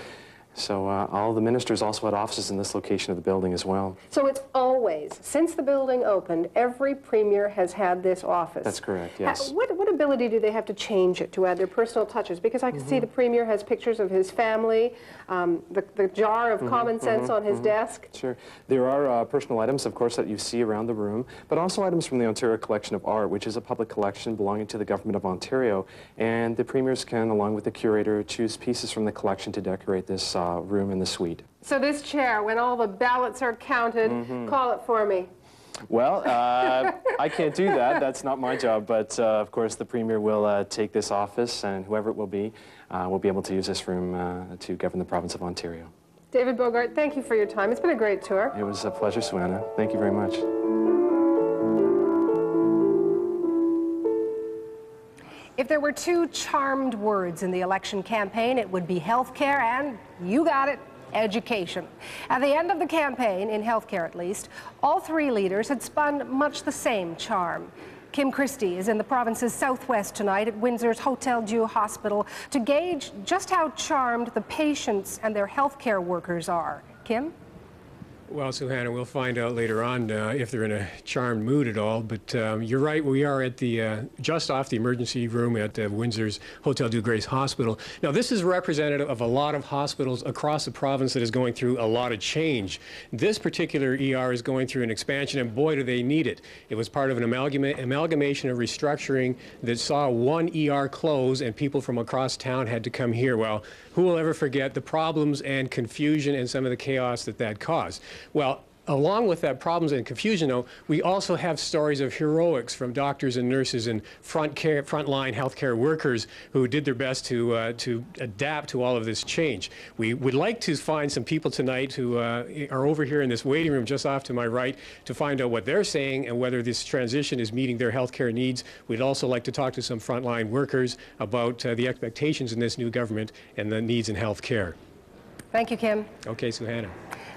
So all the ministers also had offices in this location of the building as well. So it's always, since the building opened, every Premier has had this office. That's correct, yes. What ability do they have to change it, to add their personal touches? Because I can see the Premier has pictures of his family, the jar of common sense on his desk. Sure. There are personal items, of course, that you see around the room, but also items from the Ontario Collection of Art, which is a public collection belonging to the Government of Ontario. And the Premiers can, along with the curator, choose pieces from the collection to decorate this room in the suite. So this chair, when all the ballots are counted, call it for me. Well, I can't do that. That's not my job. But, of course, the Premier will take this office, and whoever it will be able to use this room to govern the province of Ontario. David Bogart, thank you for your time. It's been a great tour. It was a pleasure, Suanna. Thank you very much. If there were two charmed words in the election campaign, it would be healthcare and, you got it, education. At the end of the campaign, in healthcare at least, all three leaders had spun much the same charm. Kim Christie is in the province's southwest tonight at Windsor's Hotel Dieu Hospital to gauge just how charmed the patients and their healthcare workers are. Kim? Well, Suhanna, we'll find out later on if they're in a charmed mood at all. But you're right, we are at the just off the emergency room at Windsor's Hotel Dieu Grace Hospital. Now, this is representative of a lot of hospitals across the province that is going through a lot of change. This particular ER is going through an expansion, and boy, do they need it. It was part of an amalgamation of restructuring that saw one ER close, and people from across town had to come here. Well, who will ever forget the problems and confusion and some of the chaos that that caused? Well, along with that problems and confusion, though, we also have stories of heroics from doctors and nurses and frontline healthcare workers who did their best to adapt to all of this change. We would like to find some people tonight who are over here in this waiting room just off to my right to find out what they're saying and whether this transition is meeting their healthcare needs. We'd also like to talk to some frontline workers about the expectations in this new government and the needs in healthcare. Thank you, Kim. Okay, Suhanna.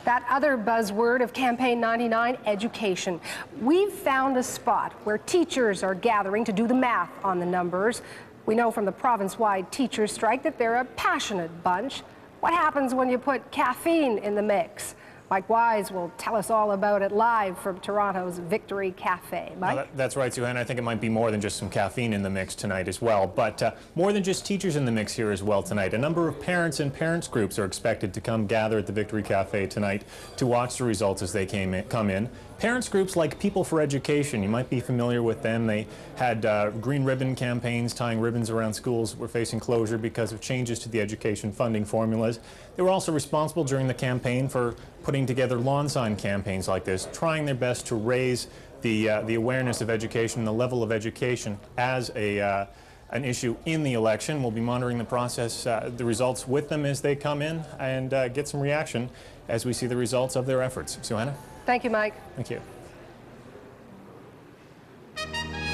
That other buzzword of Campaign 99, education. We've found a spot where teachers are gathering to do the math on the numbers. We know from the province-wide teachers' strike that they're a passionate bunch. What happens when you put caffeine in the mix? Mike Wise will tell us all about it live from Toronto's Victory Cafe. Mike? No, that's right, Sue. And I think it might be more than just some caffeine in the mix tonight as well. But more than just teachers in the mix here as well tonight. A number of parents and parents groups are expected to come gather at the Victory Cafe tonight to watch the results as they come in. Parents groups like People for Education, you might be familiar with them. They had green ribbon campaigns tying ribbons around schools were facing closure because of changes to the education funding formulas. They were also responsible during the campaign for putting together lawn sign campaigns like this, trying their best to raise the awareness of education, the level of education as an issue in the election. We'll be monitoring the process, the results with them as they come in and get some reaction as we see the results of their efforts. Suhanna? Thank you, Mike. Thank you.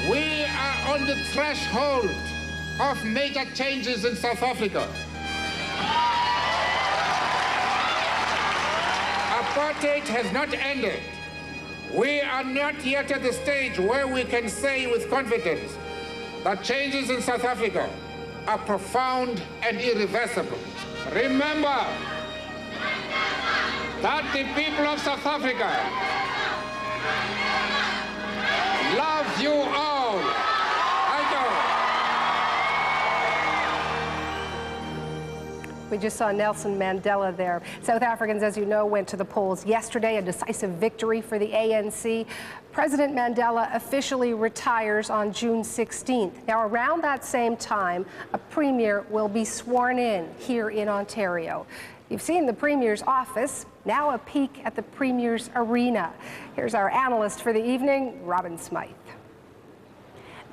We are on the threshold of major changes in South Africa. Apartheid has not ended. We are not yet at the stage where we can say with confidence that changes in South Africa are profound and irreversible. Remember that the people of South Africa love you all. Thank you. We just saw Nelson Mandela there. South Africans, as you know, went to the polls yesterday, a decisive victory for the ANC. President Mandela officially retires on June 16th. Now, around that same time, a premier will be sworn in here in Ontario. You've seen the Premier's office, now a peek at the Premier's arena. Here's our analyst for the evening, Robin Smythe.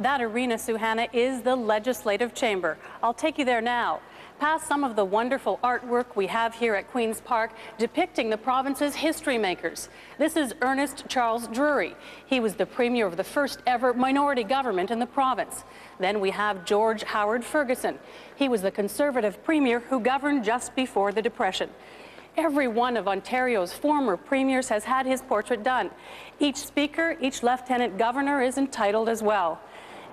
That arena, Suhanna, is the Legislative Chamber. I'll take you there now. Past some of the wonderful artwork we have here at Queen's Park depicting the province's history makers. This is Ernest Charles Drury. He was the Premier of the first ever minority government in the province. Then we have George Howard Ferguson. He was the Conservative Premier who governed just before the Depression. Every one of Ontario's former premiers has had his portrait done. Each speaker, each lieutenant governor is entitled as well.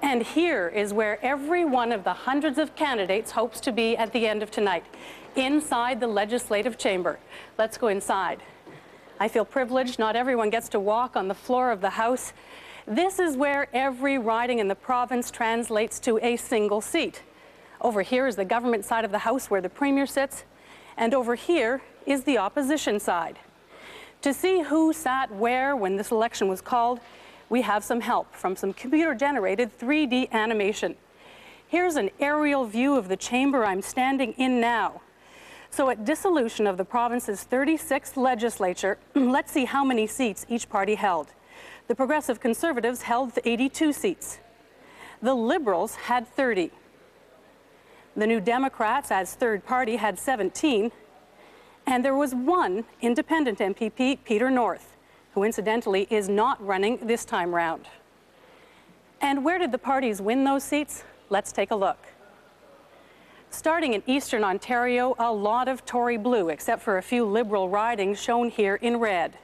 And here is where every one of the hundreds of candidates hopes to be at the end of tonight, inside the Legislative Chamber. Let's go inside. I feel privileged. Not everyone gets to walk on the floor of the House. This is where every riding in the province translates to a single seat. Over here is the government side of the House where the Premier sits, and over here is the opposition side. To see who sat where when this election was called, we have some help from some computer-generated 3D animation. Here's an aerial view of the chamber I'm standing in now. So at dissolution of the province's 36th legislature, let's see how many seats each party held. The Progressive Conservatives held 82 seats. The Liberals had 30. The New Democrats, as third party, had 17. And there was one independent MPP, Peter North, who incidentally is not running this time round. And where did the parties win those seats? Let's take a look. Starting in eastern Ontario, a lot of Tory blue, except for a few Liberal ridings shown here in red.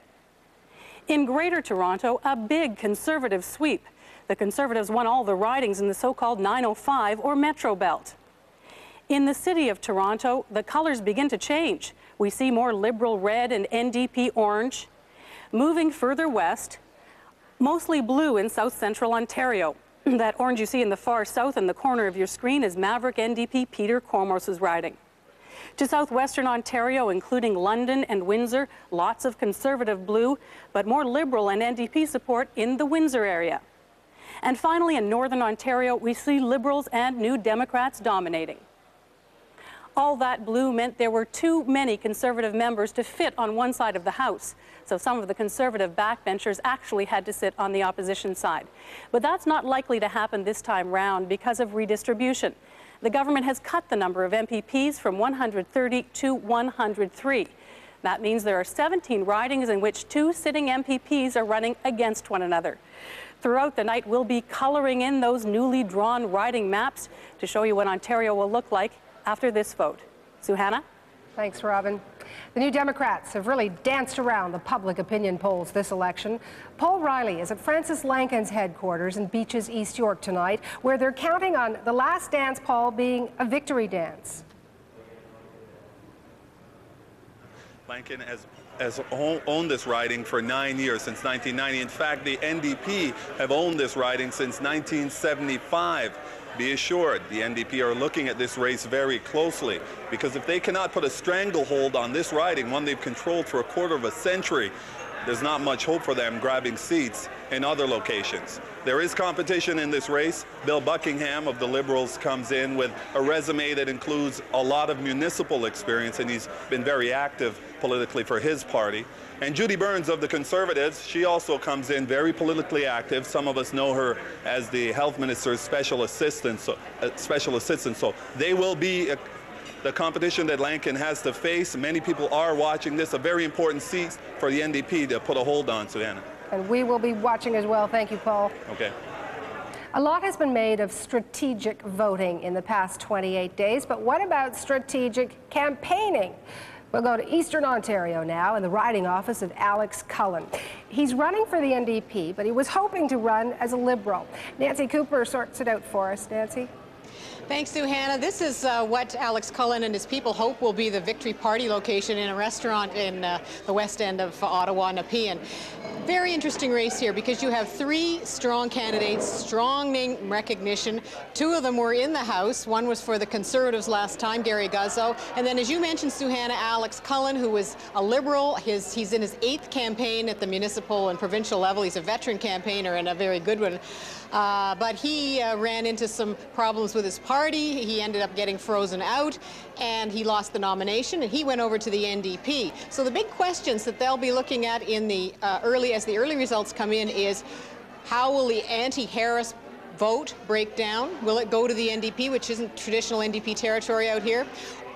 In Greater Toronto, a big Conservative sweep. The Conservatives won all the ridings in the so-called 905 or Metro Belt. In the city of Toronto, the colors begin to change. We see more Liberal red and NDP orange. Moving further west, mostly blue in south central Ontario. That orange you see in the far south in the corner of your screen is Maverick NDP Peter Cormos's riding. To southwestern Ontario, including London and Windsor, lots of Conservative blue, but more Liberal and NDP support in the Windsor area. And finally, in northern Ontario, we see Liberals and New Democrats dominating. All that blue meant there were too many Conservative members to fit on one side of the House. So some of the Conservative backbenchers actually had to sit on the opposition side. But that's not likely to happen this time round because of redistribution. The government has cut the number of MPPs from 130 to 103. That means there are 17 ridings in which 2 sitting MPPs are running against one another. Throughout the night, we'll be coloring in those newly drawn riding maps to show you what Ontario will look like after this vote. Suhana? Thanks, Robin. The New Democrats have really danced around the public opinion polls this election. Paul Riley is at Francis Lankin's headquarters in Beaches, East York tonight, where they're counting on the last dance, Paul, being a victory dance. Lankin has owned this riding for 9 years, since 1990. In fact, the NDP have owned this riding since 1975. Be assured, the NDP are looking at this race very closely, because if they cannot put a stranglehold on this riding, one they've controlled for a quarter of a century, there's not much hope for them grabbing seats in other locations. There is competition in this race. Bill Buckingham of the Liberals comes in with a resume that includes a lot of municipal experience, and he's been very active politically for his party. And Judy Burns of the Conservatives, she also comes in very politically active. Some of us know her as the Health Minister's special assistant. So they will be the competition that Lankin has to face. Many people are watching this, a very important seat for the NDP to put a hold on, Suhana. And we will be watching as well. Thank you, Paul. Okay. A lot has been made of strategic voting in the past 28 days, but what about strategic campaigning? We'll go to Eastern Ontario now in the riding office of Alex Cullen. He's running for the NDP, but he was hoping to run as a Liberal. Nancy Cooper sorts it out for us. Nancy? Thanks, Suhana. This is what Alex Cullen and his people hope will be the Victory Party location in a restaurant in the west end of Ottawa, Nepean. Very interesting race here because you have 3 strong candidates, strong name recognition. 2 of them were in the House. One was for the Conservatives last time, Gary Guzzo. And then, as you mentioned, Suhana, Alex Cullen, who was a Liberal. He's in his 8th campaign at the municipal and provincial level. He's a veteran campaigner and a very good one. But he ran into some problems with his party. He ended up getting frozen out, and he lost the nomination, and he went over to the NDP. So the big questions that they'll be looking at in the as the early results come in is, how will the anti-Harris vote break down? Will it go to the NDP, which isn't traditional NDP territory out here?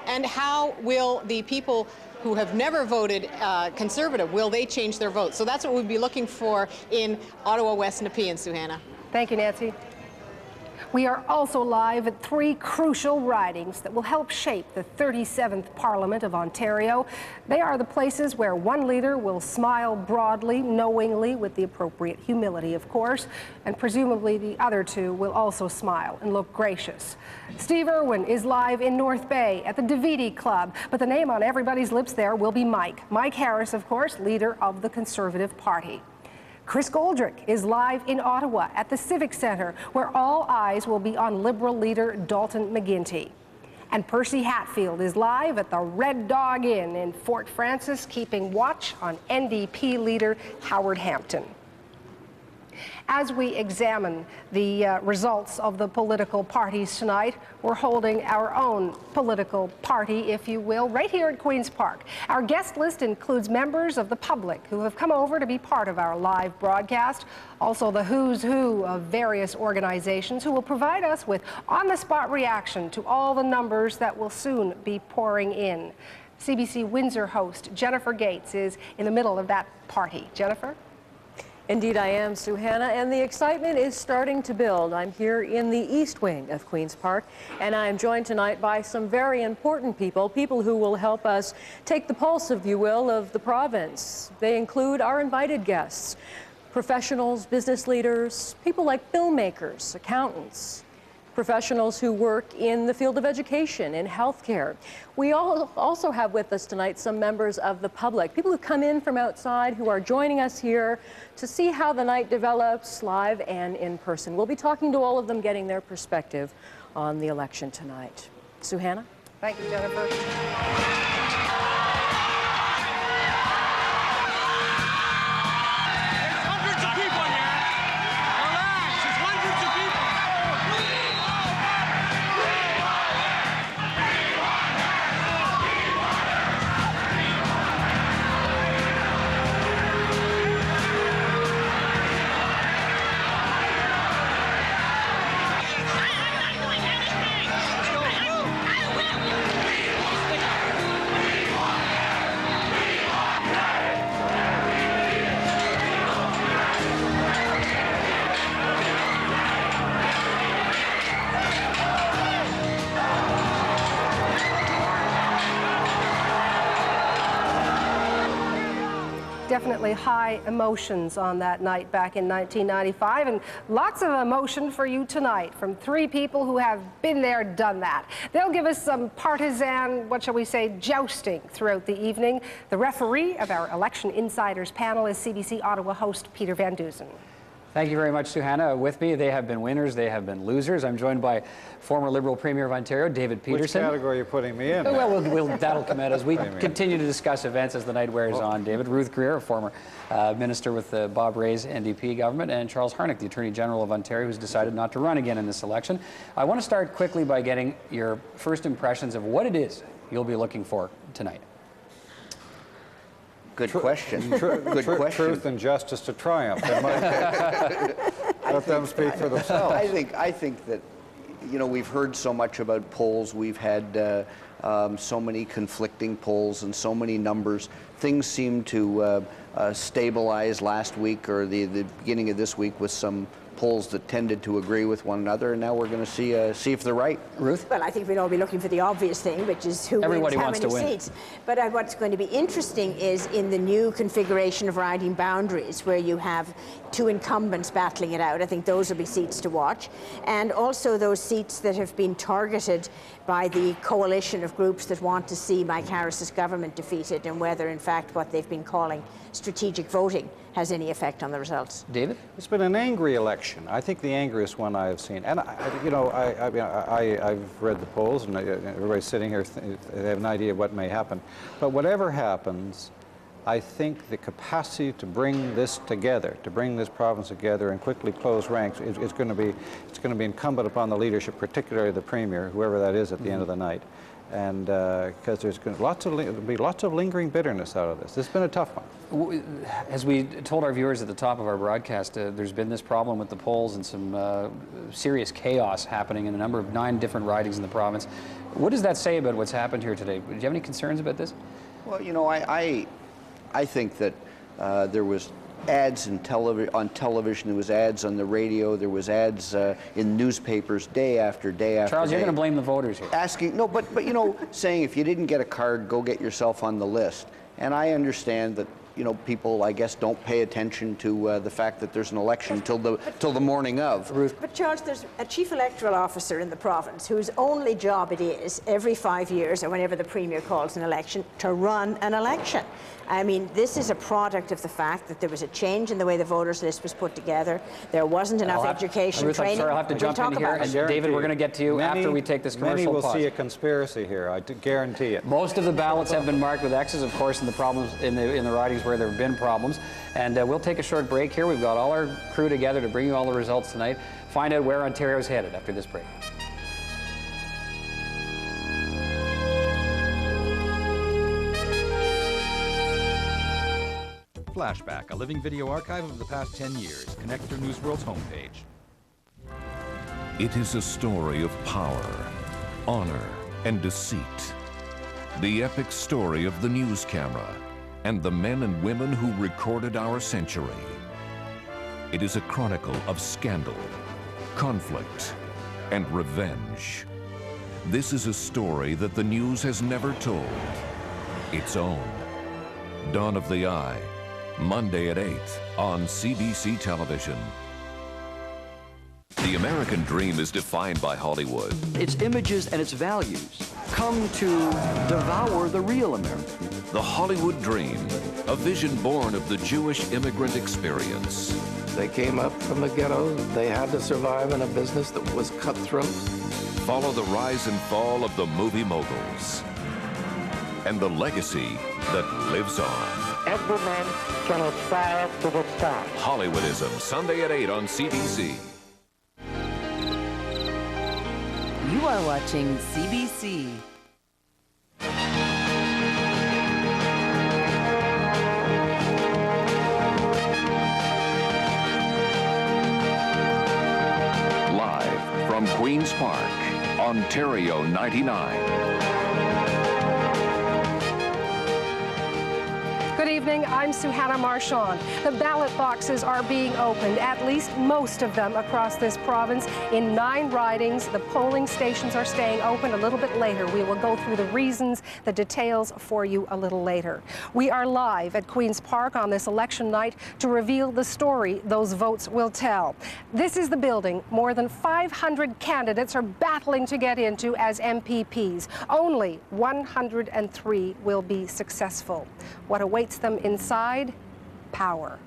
And how will the people who have never voted Conservative, will they change their vote? So that's what we'll be looking for in Ottawa West Nepean, Suhana. Thank you, Nancy. We are also live at 3 crucial ridings that will help shape the 37th Parliament of Ontario. They are the places where one leader will smile broadly, knowingly, with the appropriate humility, of course, and presumably the other 2 will also smile and look gracious. Steve Irwin is live in North Bay at the Davidi Club, but the name on everybody's lips there will be Mike. Mike Harris, of course, leader of the Conservative Party. Chris Goldrick is live in Ottawa at the Civic Centre, where all eyes will be on Liberal leader Dalton McGuinty. And Percy Hatfield is live at the Red Dog Inn in Fort Frances, keeping watch on NDP leader Howard Hampton. As we examine the results of the political parties tonight, we're holding our own political party, if you will, right here at Queen's Park. Our guest list includes members of the public who have come over to be part of our live broadcast, also the who's who of various organizations who will provide us with on-the-spot reaction to all the numbers that will soon be pouring in. CBC Windsor host Jennifer Gates is in the middle of that party. Jennifer? Indeed, I am, Suhanna, and the excitement is starting to build. I'm here in the East Wing of Queen's Park, and I am joined tonight by some very important people who will help us take the pulse, if you will, of the province. They include our invited guests, professionals, business leaders, people like filmmakers, accountants, professionals who work in the field of education and healthcare. We also have with us tonight some members of the public, people who come in from outside who are joining us here to see how the night develops live and in person. We'll be talking to all of them, getting their perspective on the election tonight. Suhanna? Thank you, Jennifer. Definitely high emotions on that night back in 1995, and lots of emotion for you tonight from three people who have been there, done that. They'll give us some partisan, what shall we say, jousting throughout the evening. The referee of our Election Insiders panel is CBC Ottawa host Peter Van Dusen. Thank you very much, Suhanna. With me, they have been winners, they have been losers. I'm joined by former Liberal Premier of Ontario, David Peterson. Which category are you putting me in? Well, that'll come out as we continue to discuss events as the night wears on, David. Ruth Greer, a former minister with the Bob Rae's NDP government, and Charles Harnick, the Attorney General of Ontario, who's decided not to run again in this election. I want to start quickly by getting your first impressions of what it is you'll be looking for tonight. Good question. Good question. Truth and justice to triumph. Let them speak for themselves. I think that, you know, we've heard so much about polls. We've had so many conflicting polls and so many numbers. Things seem to stabilize last week or the beginning of this week with some polls that tended to agree with one another, and now we're going to see if they're right. Ruth? Well, I think we'd all be looking for the obvious thing, which is who Everybody wins how wants many to seats. But what's going to be interesting is in the new configuration of riding boundaries, where you have two incumbents battling it out. I think those will be seats to watch. And also those seats that have been targeted by the coalition of groups that want to see Mike Harris's government defeated, and whether, in fact, what they've been calling strategic voting has any effect on the results. David? It's been an angry election. I think the angriest one I have seen. And, I've read the polls, and everybody sitting here, they have an idea of what may happen. But whatever happens, I think the capacity to bring this together, to bring this province together and quickly close ranks, it's going to be incumbent upon the leadership, particularly the Premier, whoever that is at the end of the night. And because there's going to be lots of lingering bitterness out of this. This has been a tough one. As we told our viewers at the top of our broadcast, there's been this problem with the polls and some serious chaos happening in a number of 9 different ridings in the province. What does that say about what's happened here today? Do you have any concerns about this? Well, you know, I think that there was ads on television, there was ads on the radio, there was ads in newspapers day after day after Charles, day. you're going to blame the voters here. Asking, no, but you know, saying if you didn't get a card, go get yourself on the list. And I understand that, you know, people, I guess, don't pay attention to the fact that there's an election till the morning of. Ruth. But Charles, there's a chief electoral officer in the province whose only job it is, every 5 years or whenever the Premier calls an election, to run an election. I mean, this is a product of the fact that there was a change in the way the voters list was put together. There wasn't enough education, Ruth, training. I'm sorry, I'll have to jump in here. And David, we're going to get to you after we take this commercial pause. Many will see a conspiracy here, I guarantee it. Most of the ballots have been marked with X's, of course, in the problems in the ridings where there have been problems. And we'll take a short break here. We've got all our crew together to bring you all the results tonight. Find out where Ontario's headed after this break. Flashback, a living video archive of the past 10 years. Connect through Newsworld's homepage. It is a story of power, honor, and deceit. The epic story of the news camera and the men and women who recorded our century. It is a chronicle of scandal, conflict, and revenge. This is a story that the news has never told. Its own. Dawn of the Eye, Monday at 8 on CBC Television. The American dream is defined by Hollywood. Its images and its values come to devour the real American. The Hollywood dream, a vision born of the Jewish immigrant experience. They came up from the ghetto. They had to survive in a business that was cutthroat. Follow the rise and fall of the movie moguls and the legacy that lives on. Every man can aspire to the top. Hollywoodism, Sunday at 8 on CBC. You are watching CBC. Live from Queen's Park, Ontario 99. Good evening, I'm Suhanna Marchand. The ballot boxes are being opened, at least most of them across this province. In 9 ridings, the polling stations are staying open a little bit later. We will go through the reasons, the details for you a little later. We are live at Queen's Park on this election night to reveal the story those votes will tell. This is the building more than 500 candidates are battling to get into as MPPs. Only 103 will be successful. What awaits them inside? Power.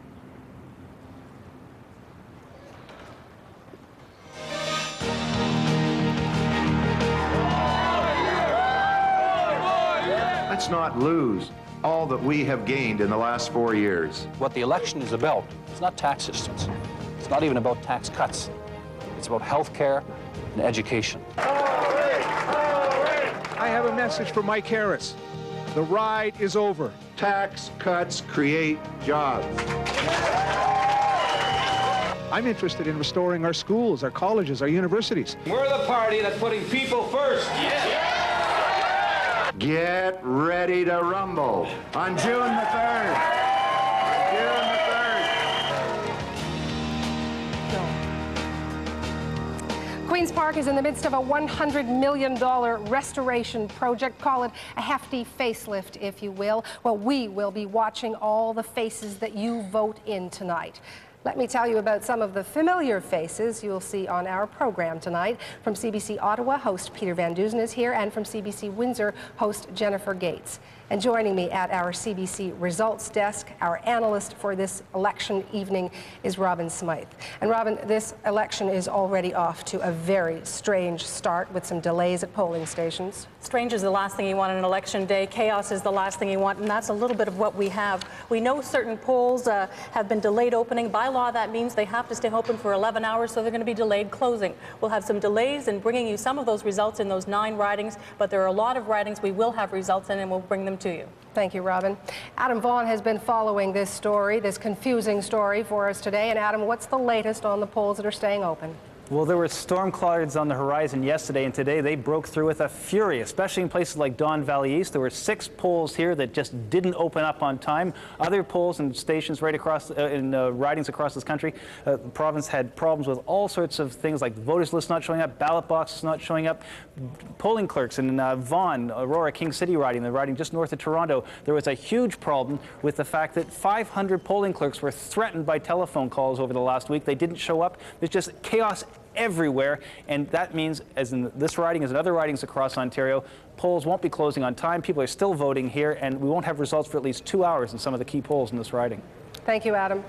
Let's not lose all that we have gained in the last 4 years. What the election is about, it's not tax systems. It's not even about tax cuts. It's about health care and education. I have a message for Mike Harris. The ride is over. Tax cuts create jobs. I'm interested in restoring our schools, our colleges, our universities. We're the party that's putting people first. Get ready to rumble on June the 3rd. Queen's Park is in the midst of a $100 million restoration project. Call it a hefty facelift, if you will. Well, we will be watching all the faces that you vote in tonight. Let me tell you about some of the familiar faces you'll see on our program tonight. From CBC Ottawa, host Peter Van Dusen is here, and from CBC Windsor, host Jennifer Gates. And joining me at our CBC results desk, our analyst for this election evening is Robin Smythe. And Robin, this election is already off to a very strange start with some delays at polling stations. Strange is the last thing you want on an election day. Chaos is the last thing you want, and that's a little bit of what we have. We know certain polls have been delayed opening. By law, that means they have to stay open for 11 hours, so they're going to be delayed closing. We'll have some delays in bringing you some of those results in those 9 ridings, but there are a lot of ridings we will have results in, and we'll bring them to you. Thank you, Robin. Adam Vaughan has been following this story, this confusing story for us today. And Adam, what's the latest on the polls that are staying open? Well, there were storm clouds on the horizon yesterday, and today they broke through with a fury, especially in places like Don Valley East. There were 6 polls here that just didn't open up on time. Other polls and stations right across in ridings across this country, the province had problems with all sorts of things like the voters list not showing up, ballot boxes not showing up. Polling clerks in Vaughan, Aurora, King City riding, the riding just north of Toronto, there was a huge problem with the fact that 500 polling clerks were threatened by telephone calls over the last week. They didn't show up. There's just chaos everywhere, and that means, as in this riding, as in other ridings across Ontario, polls won't be closing on time. People are still voting here, and we won't have results for at least 2 hours in some of the key polls in this riding. Thank you, Adam.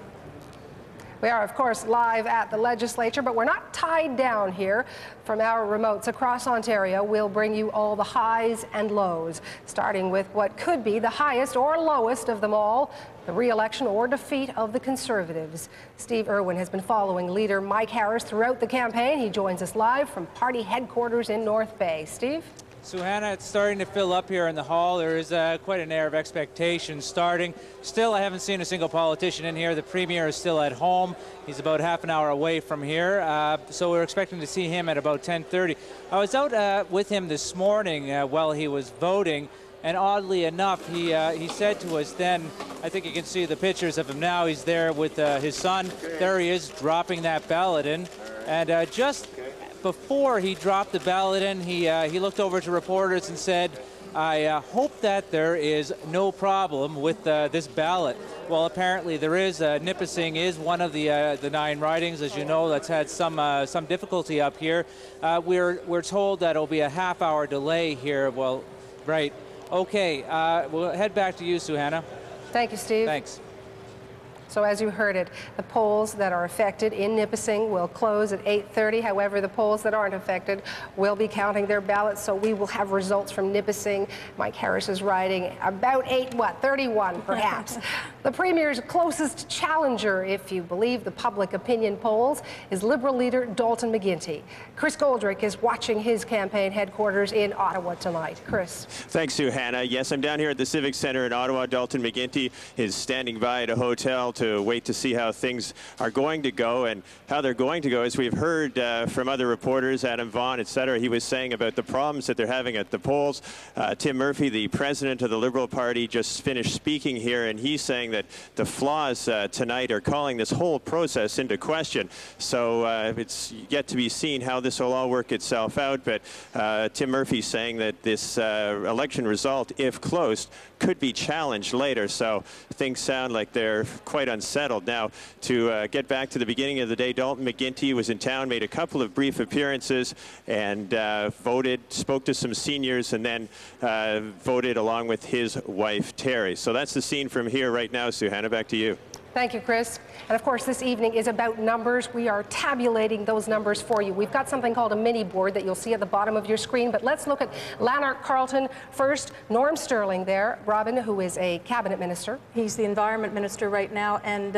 We are, of course, live at the Legislature, but we're not tied down here. From our remotes across Ontario, we'll bring you all the highs and lows, starting with what could be the highest or lowest of them all, the re-election or defeat of the Conservatives. Steve Irwin has been following leader Mike Harris throughout the campaign. He joins us live from party headquarters in North Bay. Steve? Suhanna, it's starting to fill up here in the hall. There is quite an air of expectation starting. Still, I haven't seen a single politician in here. The Premier is still at home. He's about half an hour away from here, so we're expecting to see him at about 10:30. I was out with him this morning while he was voting, And oddly enough, he said to us then, I think you can see the pictures of him now, he's there with his son. There he is dropping that ballot in. And just before he dropped the ballot in, he looked over to reporters and said, I hope that there is no problem with this ballot. Well, apparently there is. Nipissing is one of the 9 ridings, as you know, that's had some difficulty up here. We're told that it'll be a half-hour delay here. Well, right. Okay, we'll head back to you, Suhanna. Thank you, Steve. Thanks. So as you heard it, the polls that are affected in Nipissing will close at 8:30. However, the polls that aren't affected will be counting their ballots. So we will have results from Nipissing. Mike Harris is riding about 31 perhaps. The Premier's closest challenger, if you believe the public opinion polls, is Liberal leader Dalton McGuinty. Chris Goldrick is watching his campaign headquarters in Ottawa tonight. Chris. Thanks, Suhanna. Yes, I'm down here at the Civic Centre in Ottawa. Dalton McGuinty is standing by at a hotel to wait to see how things are going to go, and how they're going to go, as we've heard from other reporters, Adam Vaughan, etc. He was saying about the problems that they're having at the polls. Tim Murphy, the president of the Liberal Party, just finished speaking here, and he's saying that the flaws tonight are calling this whole process into question. So it's yet to be seen how this will all work itself out, but Tim Murphy's saying that this election result, if close, could be challenged later. So things sound like they're quite unsettled. Now, to get back to the beginning of the day, Dalton McGuinty was in town, made a couple of brief appearances, and voted, spoke to some seniors, and then voted along with his wife, Terry. So that's the scene from here right now. Suhanna, back to you. Thank you, Chris. And of course, this evening is about numbers. We are tabulating those numbers for you. We've got something called a mini board that you'll see at the bottom of your screen, but let's look at Lanark Carlton first. Norm Sterling there, Robin, who is a cabinet minister. He's the environment minister right now, and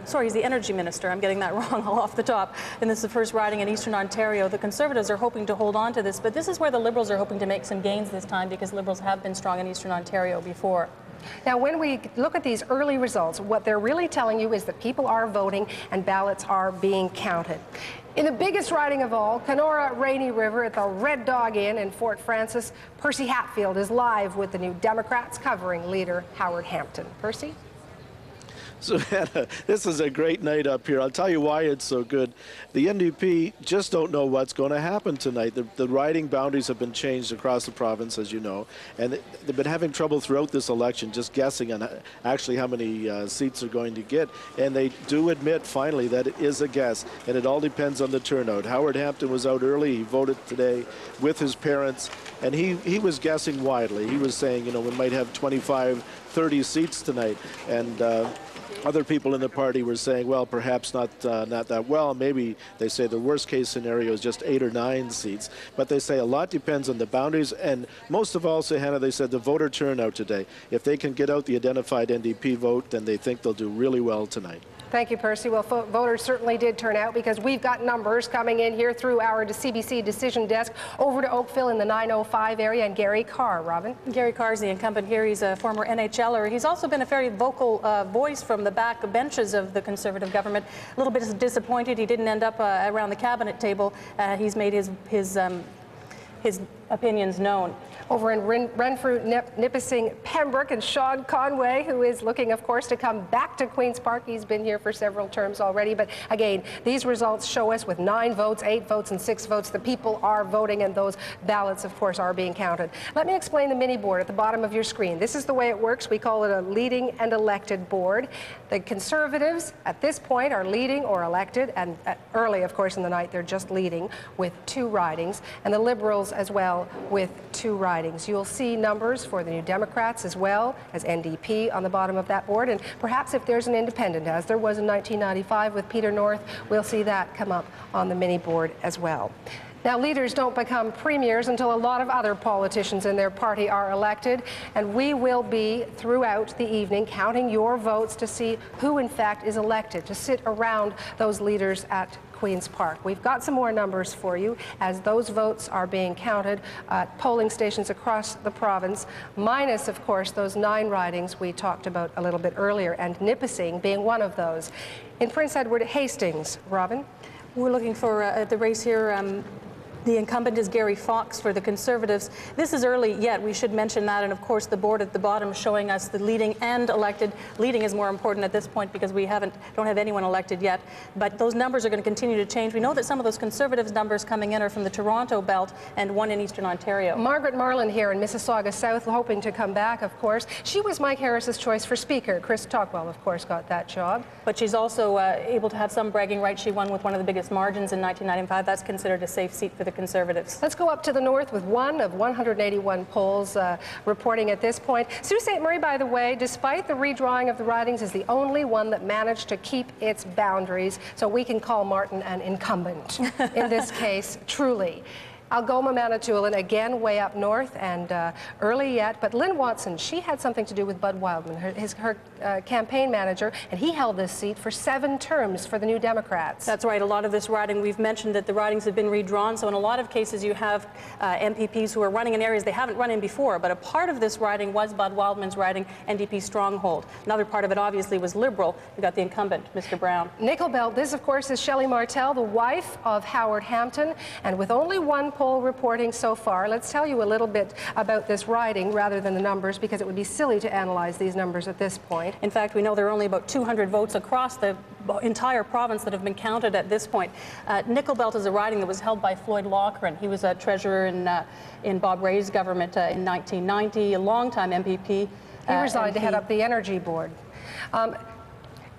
sorry, he's the energy minister. I'm getting that wrong all off the top. And this is the first riding in Eastern Ontario. The Conservatives are hoping to hold on to this, but this is where the Liberals are hoping to make some gains this time, because Liberals have been strong in Eastern Ontario before. Now, when we look at these early results, what they're really telling you is that people are voting and ballots are being counted. In the biggest riding of all, Kenora Rainy River at the Red Dog Inn in Fort Francis, Percy Hatfield is live with the New Democrats covering leader Howard Hampton. Percy? So this is a great night up here. I'll tell you why it's so good. The NDP just don't know what's going to happen tonight. The riding boundaries have been changed across the province, as you know, and they've been having trouble throughout this election just guessing on actually how many seats they're going to get. And they do admit finally that it is a guess, and it all depends on the turnout. Howard Hampton was out early. He voted today with his parents, and he was guessing widely. He was saying, you know, we might have 25, 30 seats tonight, and other people in the party were saying, well, perhaps not that well. Maybe they say the worst case scenario is just 8 or 9 seats. But they say a lot depends on the boundaries. And most of all, Hannah, they said the voter turnout today. If they can get out the identified NDP vote, then they think they'll do really well tonight. Thank you, Percy. Well, voters certainly did turn out, because we've got numbers coming in here through our CBC decision desk over to Oakville in the 905 area, and Gary Carr. Robin? Gary Carr is the incumbent here. He's a former NHLer. He's also been a very vocal voice from the back benches of the Conservative government. A little bit disappointed he didn't end up around the cabinet table. He's made his opinions known. Over in Renfrew, Nipissing, Pembroke, and Sean Conway, who is looking, of course, to come back to Queen's Park. He's been here for several terms already. But again, these results show us with 9 votes, 8 votes, and 6 votes, the people are voting, and those ballots, of course, are being counted. Let me explain the mini board at the bottom of your screen. This is the way it works. We call it a leading and elected board. The Conservatives, at this point, are leading or elected, and early, of course, in the night, they're just leading with 2 ridings, and the Liberals as well with 2 ridings. You'll see numbers for the New Democrats as well as NDP on the bottom of that board, and perhaps if there's an independent, as there was in 1995 with Peter North, we'll see that come up on the mini board as well. Now, leaders don't become premiers until a lot of other politicians in their party are elected, and we will be, throughout the evening, counting your votes to see who, in fact, is elected to sit around those leaders at Queen's Park. We've got some more numbers for you as those votes are being counted at polling stations across the province, minus, of course, those 9 ridings we talked about a little bit earlier, and Nipissing being one of those. In Prince Edward Hastings, Robin? We're looking for the race here. The incumbent is Gary Fox for the Conservatives. This is early yet, we should mention that, and of course the board at the bottom showing us the leading and elected. Leading is more important at this point because we don't have anyone elected yet, but those numbers are going to continue to change. We know that some of those Conservatives numbers coming in are from the Toronto belt and one in Eastern Ontario. Margaret Marlin here in Mississauga South, hoping to come back, of course. She was Mike Harris's choice for Speaker. Chris Tocqueville, of course, got that job. But she's also able to have some bragging rights. She won with one of the biggest margins in 1995. That's considered a safe seat for the Conservatives. Let's go up to the north with one of 181 polls reporting at this point. Sault Ste. Marie, by the way, despite the redrawing of the ridings, is the only one that managed to keep its boundaries, so we can call Martin an incumbent in this case, truly. Algoma, Manitoulin, again way up north and early yet. But Lynn Watson, she had something to do with Bud Wildman, her campaign manager, and he held this seat for 7 terms for the New Democrats. That's right. A lot of this riding, we've mentioned that the ridings have been redrawn. So in a lot of cases, you have MPPs who are running in areas they haven't run in before. But a part of this riding was Bud Wildman's riding, NDP stronghold. Another part of it, obviously, was Liberal. We got the incumbent, Mr. Brown. Nickel Belt. This, of course, is Shelley Martel, the wife of Howard Hampton, and with only one poll reporting so far. Let's tell you a little bit about this riding rather than the numbers, because it would be silly to analyze these numbers at this point. In fact, we know there are only about 200 votes across the entire province that have been counted at this point. Nickel Belt is a riding that was held by Floyd Loughran. He was a treasurer in Bob Rae's government in 1990, a longtime MPP. He resigned to head up the Energy Board.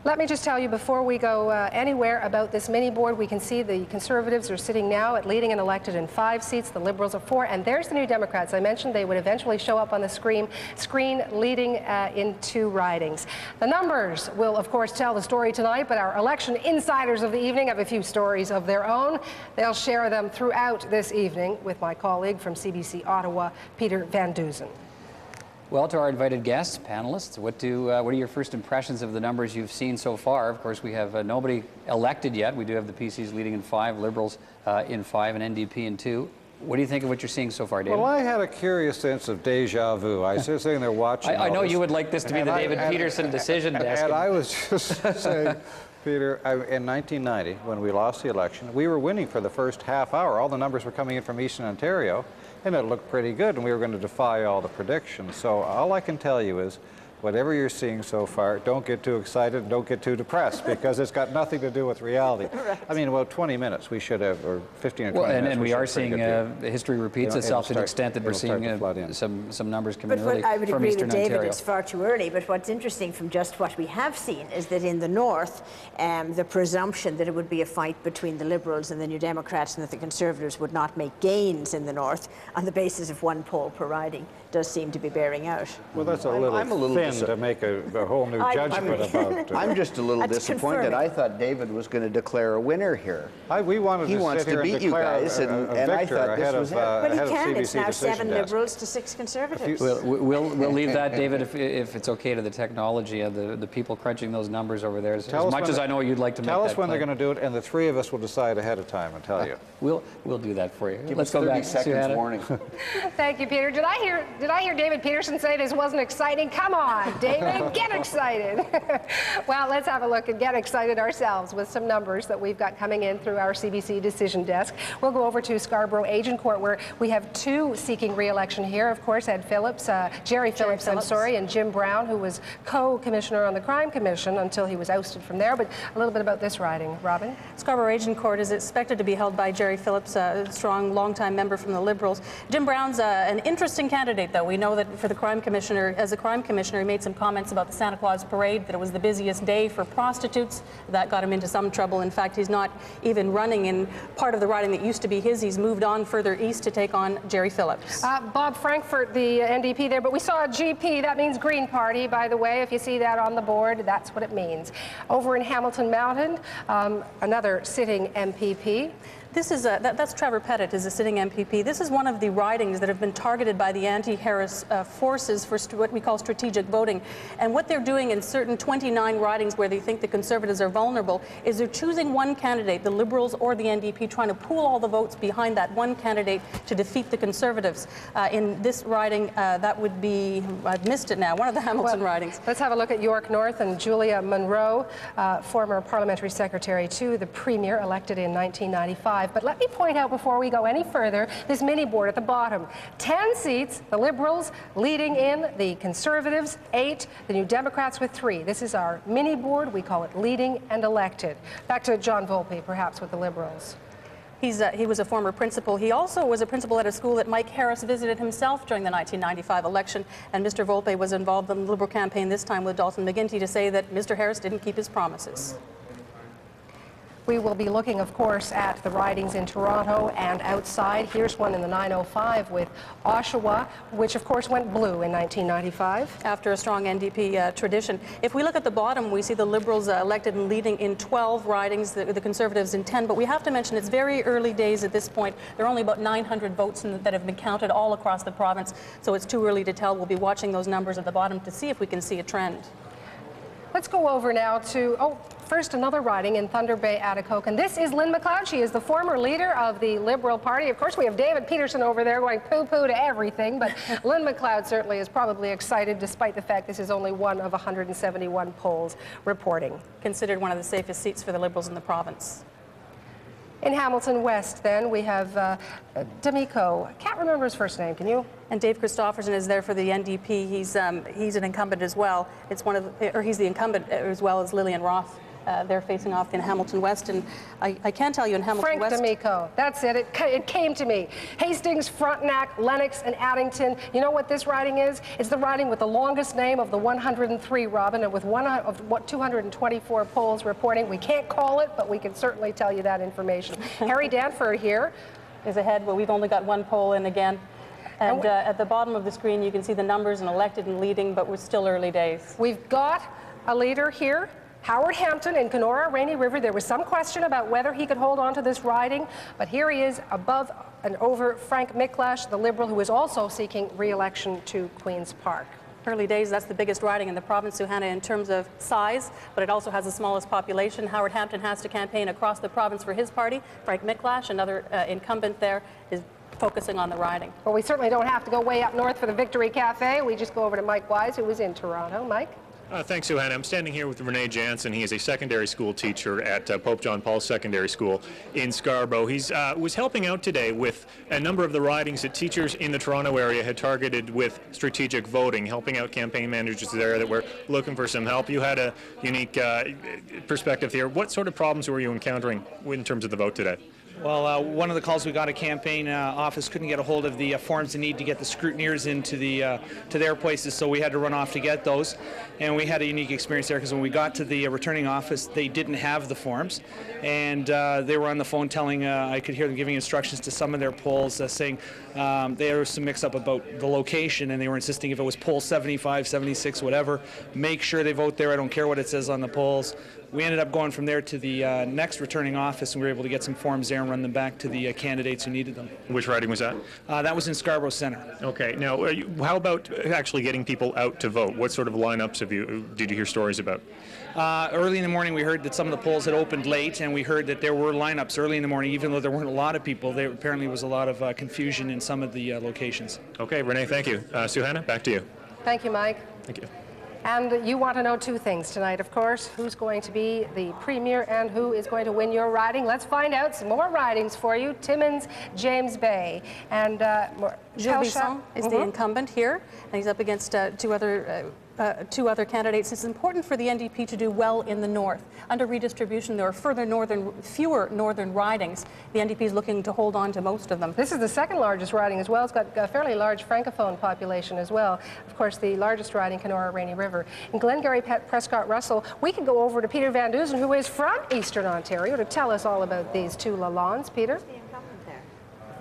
Let me just tell you before we go anywhere about this mini board, we can see the Conservatives are sitting now at leading and elected in 5 seats, the Liberals are 4, and there's the New Democrats. I mentioned they would eventually show up on the screen leading in 2 ridings. The numbers will, of course, tell the story tonight, but our election insiders of the evening have a few stories of their own. They'll share them throughout this evening with my colleague from CBC Ottawa, Peter Van Dusen. Well, to our invited guests, panelists, what are your first impressions of the numbers you've seen so far? Of course, we have nobody elected yet. We do have the PCs leading in 5, Liberals in 5, and NDP in 2. What do you think of what you're seeing so far, David? Well, I had a curious sense of deja vu. I was just sitting there watching. I know you would like this to be the David Peterson decision desk. And I was just saying, Peter, in 1990, when we lost the election, we were winning for the first half hour. All the numbers were coming in from Eastern Ontario, and it looked pretty good, and we were going to defy all the predictions. So all I can tell you is, whatever you're seeing so far, don't get too excited, don't get too depressed, because it's got nothing to do with reality. Right. I mean, about 20 minutes we should have, or 15 or 20 minutes. And we are seeing history repeats itself to the extent that we're seeing some numbers coming early from Eastern Ontario. I would agree with David, it's far too early, but what's interesting from just what we have seen is that in the North, the presumption that it would be a fight between the Liberals and the New Democrats and that the Conservatives would not make gains in the North on the basis of 1 poll per riding does seem to be bearing out. Well, that's a little thin to make a whole new judgment about. I'm just a little disappointed. I thought David was going to declare a winner here. We wanted he wants to beat you guys, and I thought this was it. But he can. It's now 7 Liberals to 6 Conservatives. We'll leave that, David, if it's okay, to the technology of the people crunching those numbers over there. As much as I know you'd like to make that Tell us when claim. They're going to do it, and the 3 of us will decide ahead of time and tell you. We'll do that for you. Let's go back. 30 seconds warning. Thank you, Peter. Did I hear David Peterson say this wasn't exciting? Come on, David, get excited. Well, let's have a look and get excited ourselves with some numbers that we've got coming in through our CBC decision desk. We'll go over to Scarborough Agincourt, where we have 2 seeking re-election here. Of course, Jerry Phillips, and Jim Brown, who was co-commissioner on the Crime Commission until he was ousted from there. But a little bit about this riding, Robin. Scarborough Agincourt is expected to be held by Jerry Phillips, a strong, longtime member from the Liberals. Jim Brown's an interesting candidate, though. We know that for the Crime Commissioner, as a Crime Commissioner, he made some comments about the Santa Claus Parade, that it was the busiest day for prostitutes. That got him into some trouble. In fact, he's not even running in part of the riding that used to be his. He's moved on further east to take on Jerry Phillips. Bob Frankfurt, the NDP there, but we saw a GP. That means Green Party, by the way. If you see that on the board, that's what it means. Over in Hamilton Mountain, another sitting MPP. This is that's Trevor Pettit, is a sitting MPP. This is one of the ridings that have been targeted by the anti-Harris forces for what we call strategic voting. And what they're doing in certain 29 ridings where they think the Conservatives are vulnerable is they're choosing one candidate, the Liberals or the NDP, trying to pool all the votes behind that one candidate to defeat the Conservatives. In this riding, that would be, I've missed it now, one of the Hamilton ridings. Let's have a look at York North and Julia Munro, former parliamentary secretary to the Premier, elected in 1995. 9:05. But let me point out before we go any further, this mini board at the bottom. 10 seats, the Liberals leading in, the Conservatives 8, the New Democrats with 3. This is our mini board. We call it leading and elected. Back to John Volpe, perhaps, with the Liberals. He was a former principal. He also was a principal at a school that Mike Harris visited himself during the 1995 election. And Mr. Volpe was involved in the Liberal campaign this time with Dalton McGuinty to say that Mr. Harris didn't keep his promises. We will be looking, of course, at the ridings in Toronto and outside. Here's one in the 9:05 with Oshawa, which, of course, went blue in 1995. After a strong NDP tradition. If we look at the bottom, we see the Liberals elected and leading in 12 ridings, the Conservatives in 10. But we have to mention it's very early days at this point. There are only about 900 votes that have been counted all across the province, so it's too early to tell. We'll be watching those numbers at the bottom to see if we can see a trend. Let's go over now to, first another riding in Thunder Bay, Atikokan. This is Lynn McLeod. She is the former leader of the Liberal Party. Of course, we have David Peterson over there going poo-poo to everything, but Lynn McLeod certainly is probably excited despite the fact this is only one of 171 polls reporting. Considered one of the safest seats for the Liberals in the province. In Hamilton West, then, we have D'Amico. Can't remember his first name, can you? And Dave Christopherson is there for the NDP. He's an incumbent as well. It's he's the incumbent as well as Lillian Roth. They're facing off in Hamilton West, and I can tell you in Hamilton West... Frank D'Amico, that's it. It came to me. Hastings, Frontenac, Lennox, and Addington. You know what this riding is? It's the riding with the longest name of the 103, Robin, and with 224 polls reporting. We can't call it, but we can certainly tell you that information. Harry Danford here is ahead, but we've only got one poll in again. And at the bottom of the screen, you can see the numbers and elected and leading, but we're still early days. We've got a leader here. Howard Hampton in Kenora, Rainy River. There was some question about whether he could hold on to this riding, but here he is above and over Frank Miklas, the Liberal, who is also seeking re-election to Queen's Park. Early days, that's the biggest riding in the province, Suhana, in terms of size, but it also has the smallest population. Howard Hampton has to campaign across the province for his party. Frank Miklas, another incumbent there, is focusing on the riding. Well, we certainly don't have to go way up north for the Victory Cafe. We just go over to Mike Wise, who was in Toronto. Mike? Thanks, Suhana. I'm standing here with Renee Jansen. He is a secondary school teacher at Pope John Paul Secondary School in Scarborough. He was helping out today with a number of the ridings that teachers in the Toronto area had targeted with strategic voting, helping out campaign managers there that were looking for some help. You had a unique perspective here. What sort of problems were you encountering in terms of the vote today? Well, one of the calls we got, a campaign office couldn't get a hold of the forms they need to get the scrutineers into to their places, so we had to run off to get those. And we had a unique experience there because when we got to the returning office, they didn't have the forms, and they were on the phone telling. I could hear them giving instructions to some of their polls, saying there was some mix-up about the location, and they were insisting if it was poll 75, 76, whatever, make sure they vote there. I don't care what it says on the polls. We ended up going from there to the next returning office, and we were able to get some forms there and run them back to the candidates who needed them. Which riding was that? That was in Scarborough Centre. Okay. Now, how about actually getting people out to vote? What sort of lineups did you hear stories about? Early in the morning, we heard that some of the polls had opened late, and we heard that there were lineups early in the morning, even though there weren't a lot of people. There apparently was a lot of confusion in some of the locations. Okay, Renee, thank you. Suhana, back to you. Thank you, Mike. Thank you. And you want to know two things tonight, of course. Who's going to be the premier and who is going to win your riding? Let's find out. Some more ridings for you. Timmins, James Bay. And Gilles Bisson is the incumbent here, and he's up against two other candidates. It's important for the NDP to do well in the north. Under redistribution, there are fewer northern ridings. The NDP is looking to hold on to most of them. This is the second largest riding as well. It's got a fairly large francophone population as well. Of course, the largest riding, Kenora Rainy River. In Glengarry Prescott Russell, we can go over to Peter Van Dusen, who is from Eastern Ontario, to tell us all about these two Lalondes. Peter?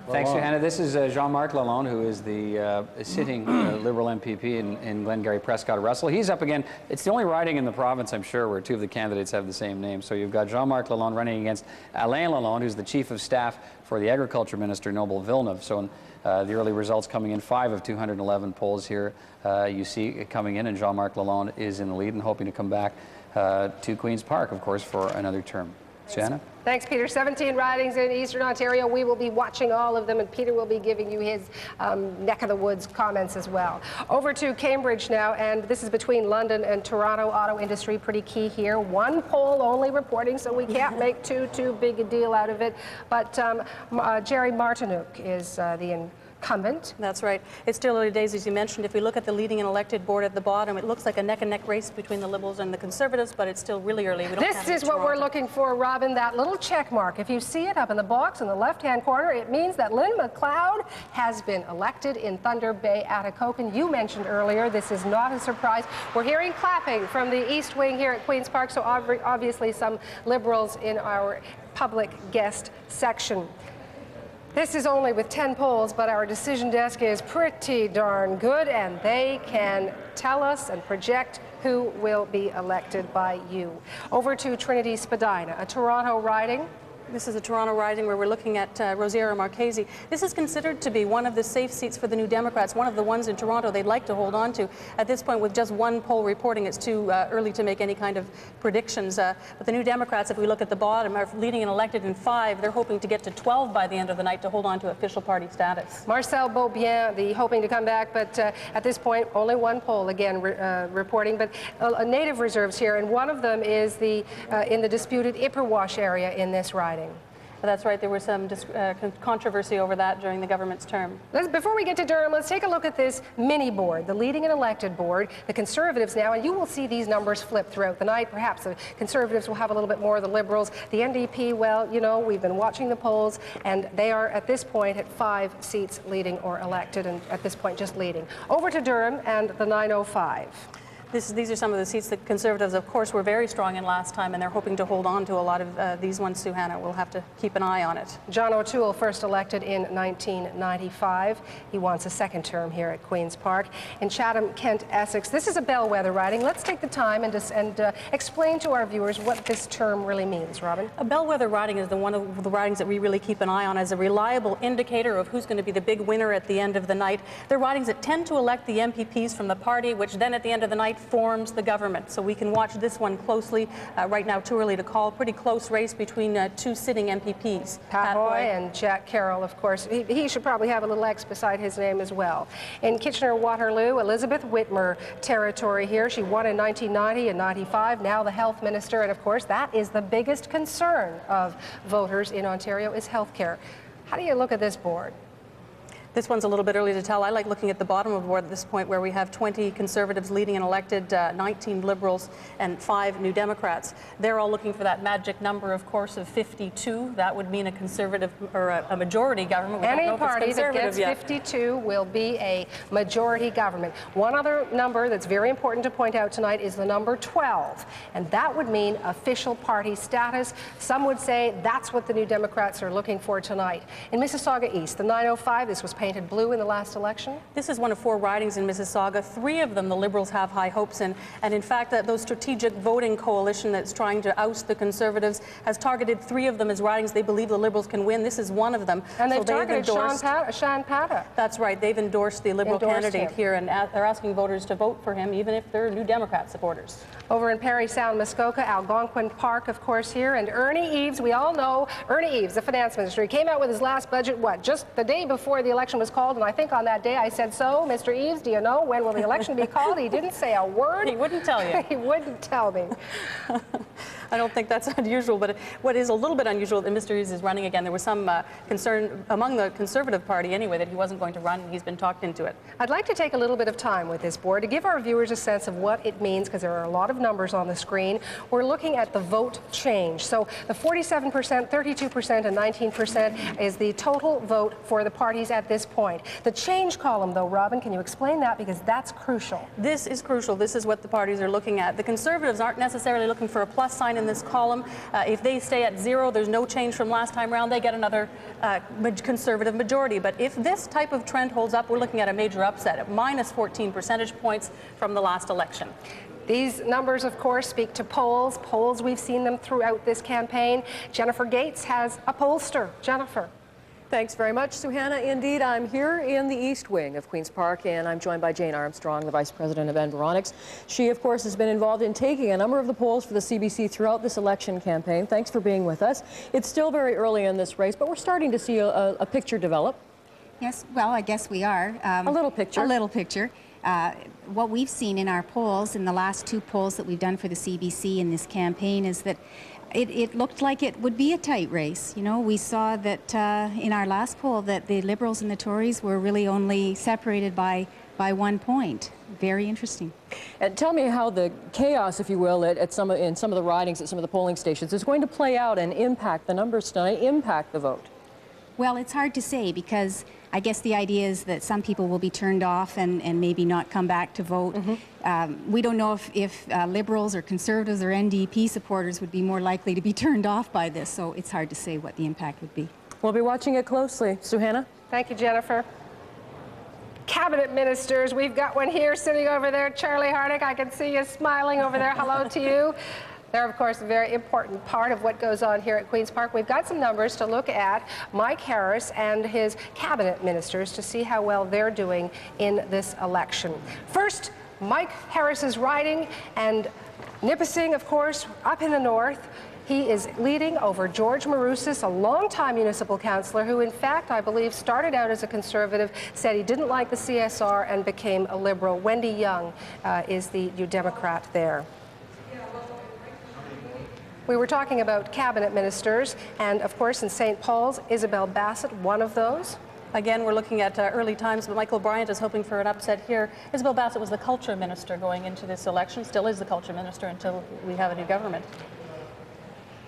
Thanks, Johanna. This is Jean-Marc Lalonde, who is the sitting Liberal MPP in Glengarry Prescott Russell. He's up again. It's the only riding in the province, I'm sure, where two of the candidates have the same name. So you've got Jean-Marc Lalonde running against Alain Lalonde, who's the Chief of Staff for the Agriculture Minister, Noble Villeneuve. So the early results coming in, 5 of 211 polls here. You see it coming in, and Jean-Marc Lalonde is in the lead and hoping to come back to Queen's Park, of course, for another term. Shanna? Thanks, Peter. 17 ridings in Eastern Ontario. We will be watching all of them, and Peter will be giving you his neck of the woods comments as well. Over to Cambridge now, and this is between London and Toronto. Auto industry pretty key here. One poll only reporting, so we can't make too big a deal out of it. But Jerry Martinook is the incumbent. That's right. It's still early days, as you mentioned. If we look at the leading and elected board at the bottom, it looks like a neck-and-neck race between the Liberals and the Conservatives, but it's still really early. We don't This is what we're looking for, Robin, that little check mark. If you see it up in the box in the left-hand corner, it means that Lynn McLeod has been elected in Thunder Bay, Atikokan. You mentioned earlier, this is not a surprise. We're hearing clapping from the East Wing here at Queen's Park, so obviously some Liberals in our public guest section. This is only with 10 polls, but our decision desk is pretty darn good, and they can tell us and project who will be elected by you. Over to Trinity Spadina, a Toronto riding. This is a Toronto riding where we're looking at Rosiera Marchese. This is considered to be one of the safe seats for the New Democrats, one of the ones in Toronto they'd like to hold on to. At this point, with just one poll reporting, it's too early to make any kind of predictions. But the New Democrats, if we look at the bottom, are leading and elected in 5. They're hoping to get to 12 by the end of the night to hold on to official party status. Marcel Beaubien, hoping to come back, but at this point, only one poll again reporting. But native reserves here, and one of them is in the disputed Ipperwash area in this riding. That's right. There was some controversy over that during the government's term. Before we get to Durham, let's take a look at this mini board, the leading and elected board, the Conservatives now, and you will see these numbers flip throughout the night. Perhaps the Conservatives will have a little bit more of the Liberals. The NDP, well, you know, we've been watching the polls, and they are at this point at 5 seats leading or elected, and at this point just leading. Over to Durham and the 905. These are some of the seats that Conservatives, of course, were very strong in last time, and they're hoping to hold on to a lot of these ones, Suhanna. We'll have to keep an eye on it. John O'Toole, first elected in 1995. He wants a second term here at Queen's Park. In Chatham, Kent, Essex, this is a bellwether riding. Let's take the time and explain to our viewers what this term really means, Robin. A bellwether riding is one of the ridings that we really keep an eye on as a reliable indicator of who's going to be the big winner at the end of the night. They're ridings that tend to elect the MPPs from the party, which then at the end of the night forms the government. So we can watch this one closely. Right now, too early to call. Pretty close race between 2 sitting MPPs. Pat Hoy and Jack Carroll, of course. He should probably have a little X beside his name as well. In Kitchener-Waterloo, Elizabeth Whitmer territory here. She won in 1990 and 95. Now the health minister, and of course that is the biggest concern of voters in Ontario is health care. How do you look at this board? This one's a little bit early to tell. I like looking at the bottom of the board at this point where we have 20 Conservatives leading and elected, 19 Liberals, and 5 New Democrats. They're all looking for that magic number, of course, of 52. That would mean a Conservative or a majority government. We Any don't know party if it's that Conservative gets 52 will be a majority government. One other number that's very important to point out tonight is the number 12, and that would mean official party status. Some would say that's what the New Democrats are looking for tonight. In Mississauga East, the 905, this was painted blue in the last election. This is one of 4 ridings in Mississauga. 3 of them the Liberals have high hopes in. And in fact, those strategic voting coalition that's trying to oust the Conservatives has targeted 3 of them as ridings they believe the Liberals can win. This is one of them. And they've targeted Sean Pata. That's right. They've endorsed the Liberal candidate here, and they're asking voters to vote for him, even if they're New Democrat supporters. Over in Parry Sound, Muskoka, Algonquin Park, of course, here. And Ernie Eves, we all know Ernie Eves, the finance minister. He came out with his last budget, just the day before the election was called, and I think on that day I said, so, Mr. Eves, do you know when will the election be called? He didn't say a word. He wouldn't tell you. He wouldn't tell me. I don't think that's unusual, but what is a little bit unusual that Mr. Eves is running again. There was some concern among the Conservative Party anyway that he wasn't going to run, and he's been talked into it. I'd like to take a little bit of time with this board to give our viewers a sense of what it means, because there are a lot of numbers on the screen. We're looking at the vote change. So the 47%, 32%, and 19% is the total vote for the parties at this point. The change column, though, Robin, can you explain that? Because that's crucial. This is crucial. This is what the parties are looking at. The Conservatives aren't necessarily looking for a plus sign in this column. If they stay at 0, there's no change from last time around, they get another Conservative majority. But if this type of trend holds up, we're looking at a major upset at minus 14 percentage points from the last election. These numbers, of course, speak to polls. Polls, we've seen them throughout this campaign. Jennifer Gates has a pollster. Jennifer. Thanks very much, Suhanna. Indeed, I'm here in the East Wing of Queen's Park, and I'm joined by Jane Armstrong, the Vice President of Environics. She, of course, has been involved in taking a number of the polls for the CBC throughout this election campaign. Thanks for being with us. It's still very early in this race, but we're starting to see a picture develop. Yes, well, I guess we are. A little picture. A little picture. What we've seen in our polls, in the last 2 polls that we've done for the CBC in this campaign, is that it looked like it would be a tight race. You know, we saw that in our last poll that the Liberals and the Tories were really only separated by 1 point. Very interesting. And tell me how the chaos, if you will, in some of the ridings at some of the polling stations is going to play out and impact the numbers tonight, impact the vote. Well, it's hard to say because I guess the idea is that some people will be turned off and maybe not come back to vote. We don't know if Liberals or Conservatives or NDP supporters would be more likely to be turned off by this, so it's hard to say what the impact would be. We'll be watching it closely. Suhanna? Thank you, Jennifer. Cabinet ministers, we've got one here sitting over there. Charlie Hardick, I can see you smiling over there. Hello to you. They're, of course, a very important part of what goes on here at Queen's Park. We've got some numbers to look at Mike Harris and his cabinet ministers to see how well they're doing in this election. First, Mike Harris's riding, and Nipissing, of course, up in the north. He is leading over George Maroussis, a longtime municipal councillor who, in fact, I believe, started out as a Conservative, said he didn't like the CSR and became a Liberal. Wendy Young is the New Democrat there. We were talking about cabinet ministers, and of course in St. Paul's, Isabel Bassett, one of those. Again, we're looking at early times, but Michael Bryant is hoping for an upset here. Isabel Bassett was the culture minister going into this election, still is the culture minister until we have a new government.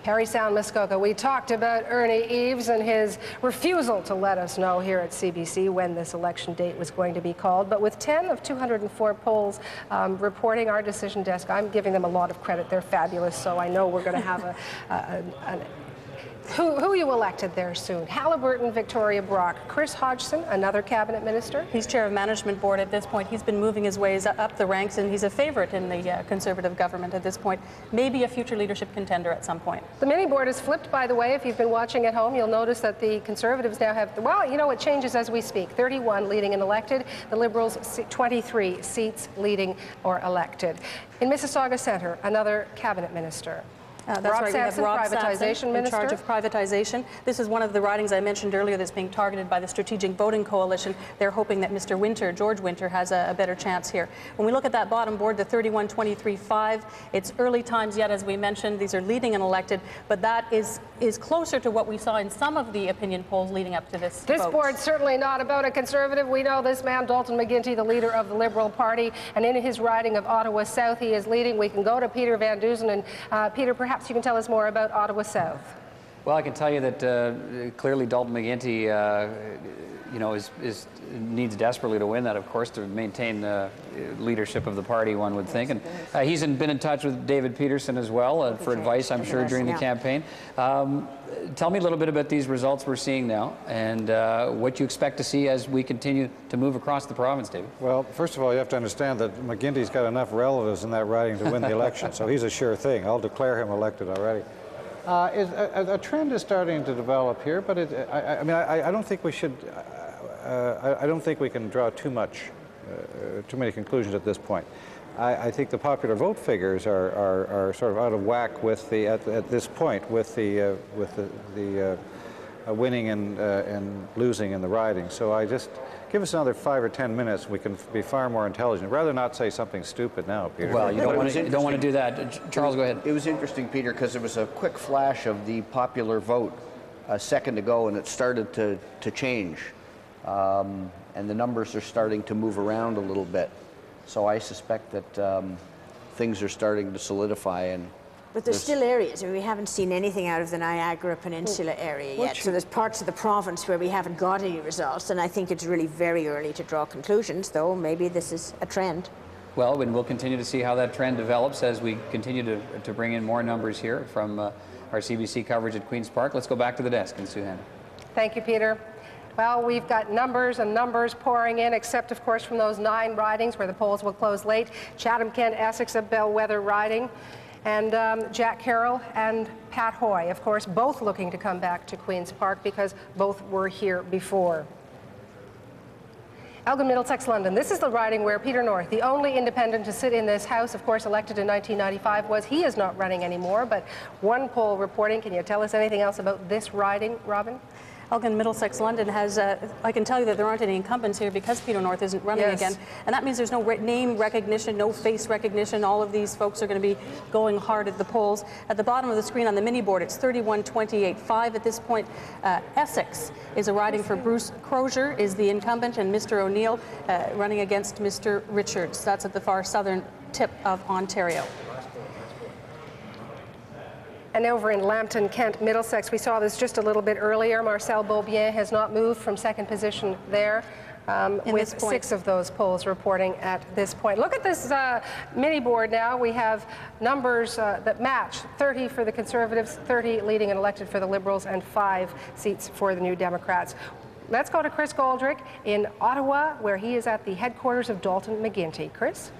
Parry Sound, Muskoka. We talked about Ernie Eves and his refusal to let us know here at CBC when this election date was going to be called. But with 10 of 204 polls reporting our decision desk, I'm giving them a lot of credit. They're fabulous, so I know we're going to have Who you elected there soon? Halliburton, Victoria Brock. Chris Hodgson, another cabinet minister. He's chair of management board at this point. He's been moving his ways up the ranks, and he's a favorite in the Conservative government at this point. Maybe a future leadership contender at some point. The mini board is flipped, by the way. If you've been watching at home, you'll notice that the Conservatives now have, well, you know, it changes as we speak. 31 leading and elected. The Liberals, 23 seats leading or elected. In Mississauga Centre, another cabinet minister. That's right. We have Rob Sampson in charge of privatization. This is one of the ridings I mentioned earlier that's being targeted by the Strategic Voting Coalition. They're hoping that Mr. Winter, George Winter, has a better chance here. When we look at that bottom board, the 31-23-5, it's early times yet, as we mentioned. These are leading and elected, but that is closer to what we saw in some of the opinion polls leading up to this vote. This board's certainly not about a Conservative. We know this man, Dalton McGuinty, the leader of the Liberal Party, and in his riding of Ottawa South, he is leading. We can go to Peter Van Dusen, and Peter, perhaps you can tell us more about Ottawa South. Well, I can tell you that clearly Dalton McGuinty, you know, needs desperately to win that, of course, to maintain the leadership of the party, one would think. And he's been in touch with David Peterson as well for advice, I'm sure, during the campaign. Tell me a little bit about these results we're seeing now and what you expect to see as we continue to move across the province, David. Well, first of all, you have to understand that McGuinty's got enough relatives in that riding to win the election, so he's a sure thing. I'll declare him elected already. A trend is starting to develop here, but I don't think we should. I don't think we can draw too many conclusions at this point. I think the popular vote figures are sort of out of whack with at this point with the winning and losing in the riding. So I just give us another 5 or 10 minutes. We can be far more intelligent. Rather not say something stupid now, Peter. Well, you don't want to do that. Charles, go ahead. It was interesting, Peter, because it was a quick flash of the popular vote a second ago, and it started to change. And the numbers are starting to move around a little bit. So I suspect that things are starting to solidify. But there's still areas. I mean, we haven't seen anything out of the Niagara Peninsula area yet. So there's parts of the province where we haven't got any results. And I think it's really very early to draw conclusions, though maybe this is a trend. Well, and we'll continue to see how that trend develops as we continue to bring in more numbers here from our CBC coverage at Queen's Park. Let's go back to the desk and Suhanna. Thank you, Peter. Well, we've got numbers and numbers pouring in, except, of course, from those 9 ridings where the polls will close late. Chatham, Kent, Essex, a bellwether riding. And Jack Carroll and Pat Hoy, of course, both looking to come back to Queen's Park because both were here before. Elgin Middlesex, London. This is the riding where Peter North, the only independent to sit in this House, of course, elected in 1995, was. He is not running anymore, but one poll reporting. Can you tell us anything else about this riding, Robin? Elgin Middlesex London has, I can tell you that there aren't any incumbents here because Peter North isn't running again. And that means there's no name recognition, no face recognition. All of these folks are going to be going hard at the polls. At the bottom of the screen on the mini board, it's 31-28-5 at this point. Essex is a riding for Bruce Crozier is the incumbent, and Mr. O'Neill running against Mr. Richards. That's at the far southern tip of Ontario. And over in Lambton, Kent, Middlesex, we saw this just a little bit earlier. Marcel Beaubien has not moved from second position there, with 6 of those polls reporting at this point. Look at this mini board now. We have numbers that match: 30 for the Conservatives, 30 leading and elected for the Liberals, and 5 seats for the New Democrats. Let's go to Chris Goldrick in Ottawa, where he is at the headquarters of Dalton McGuinty. Chris?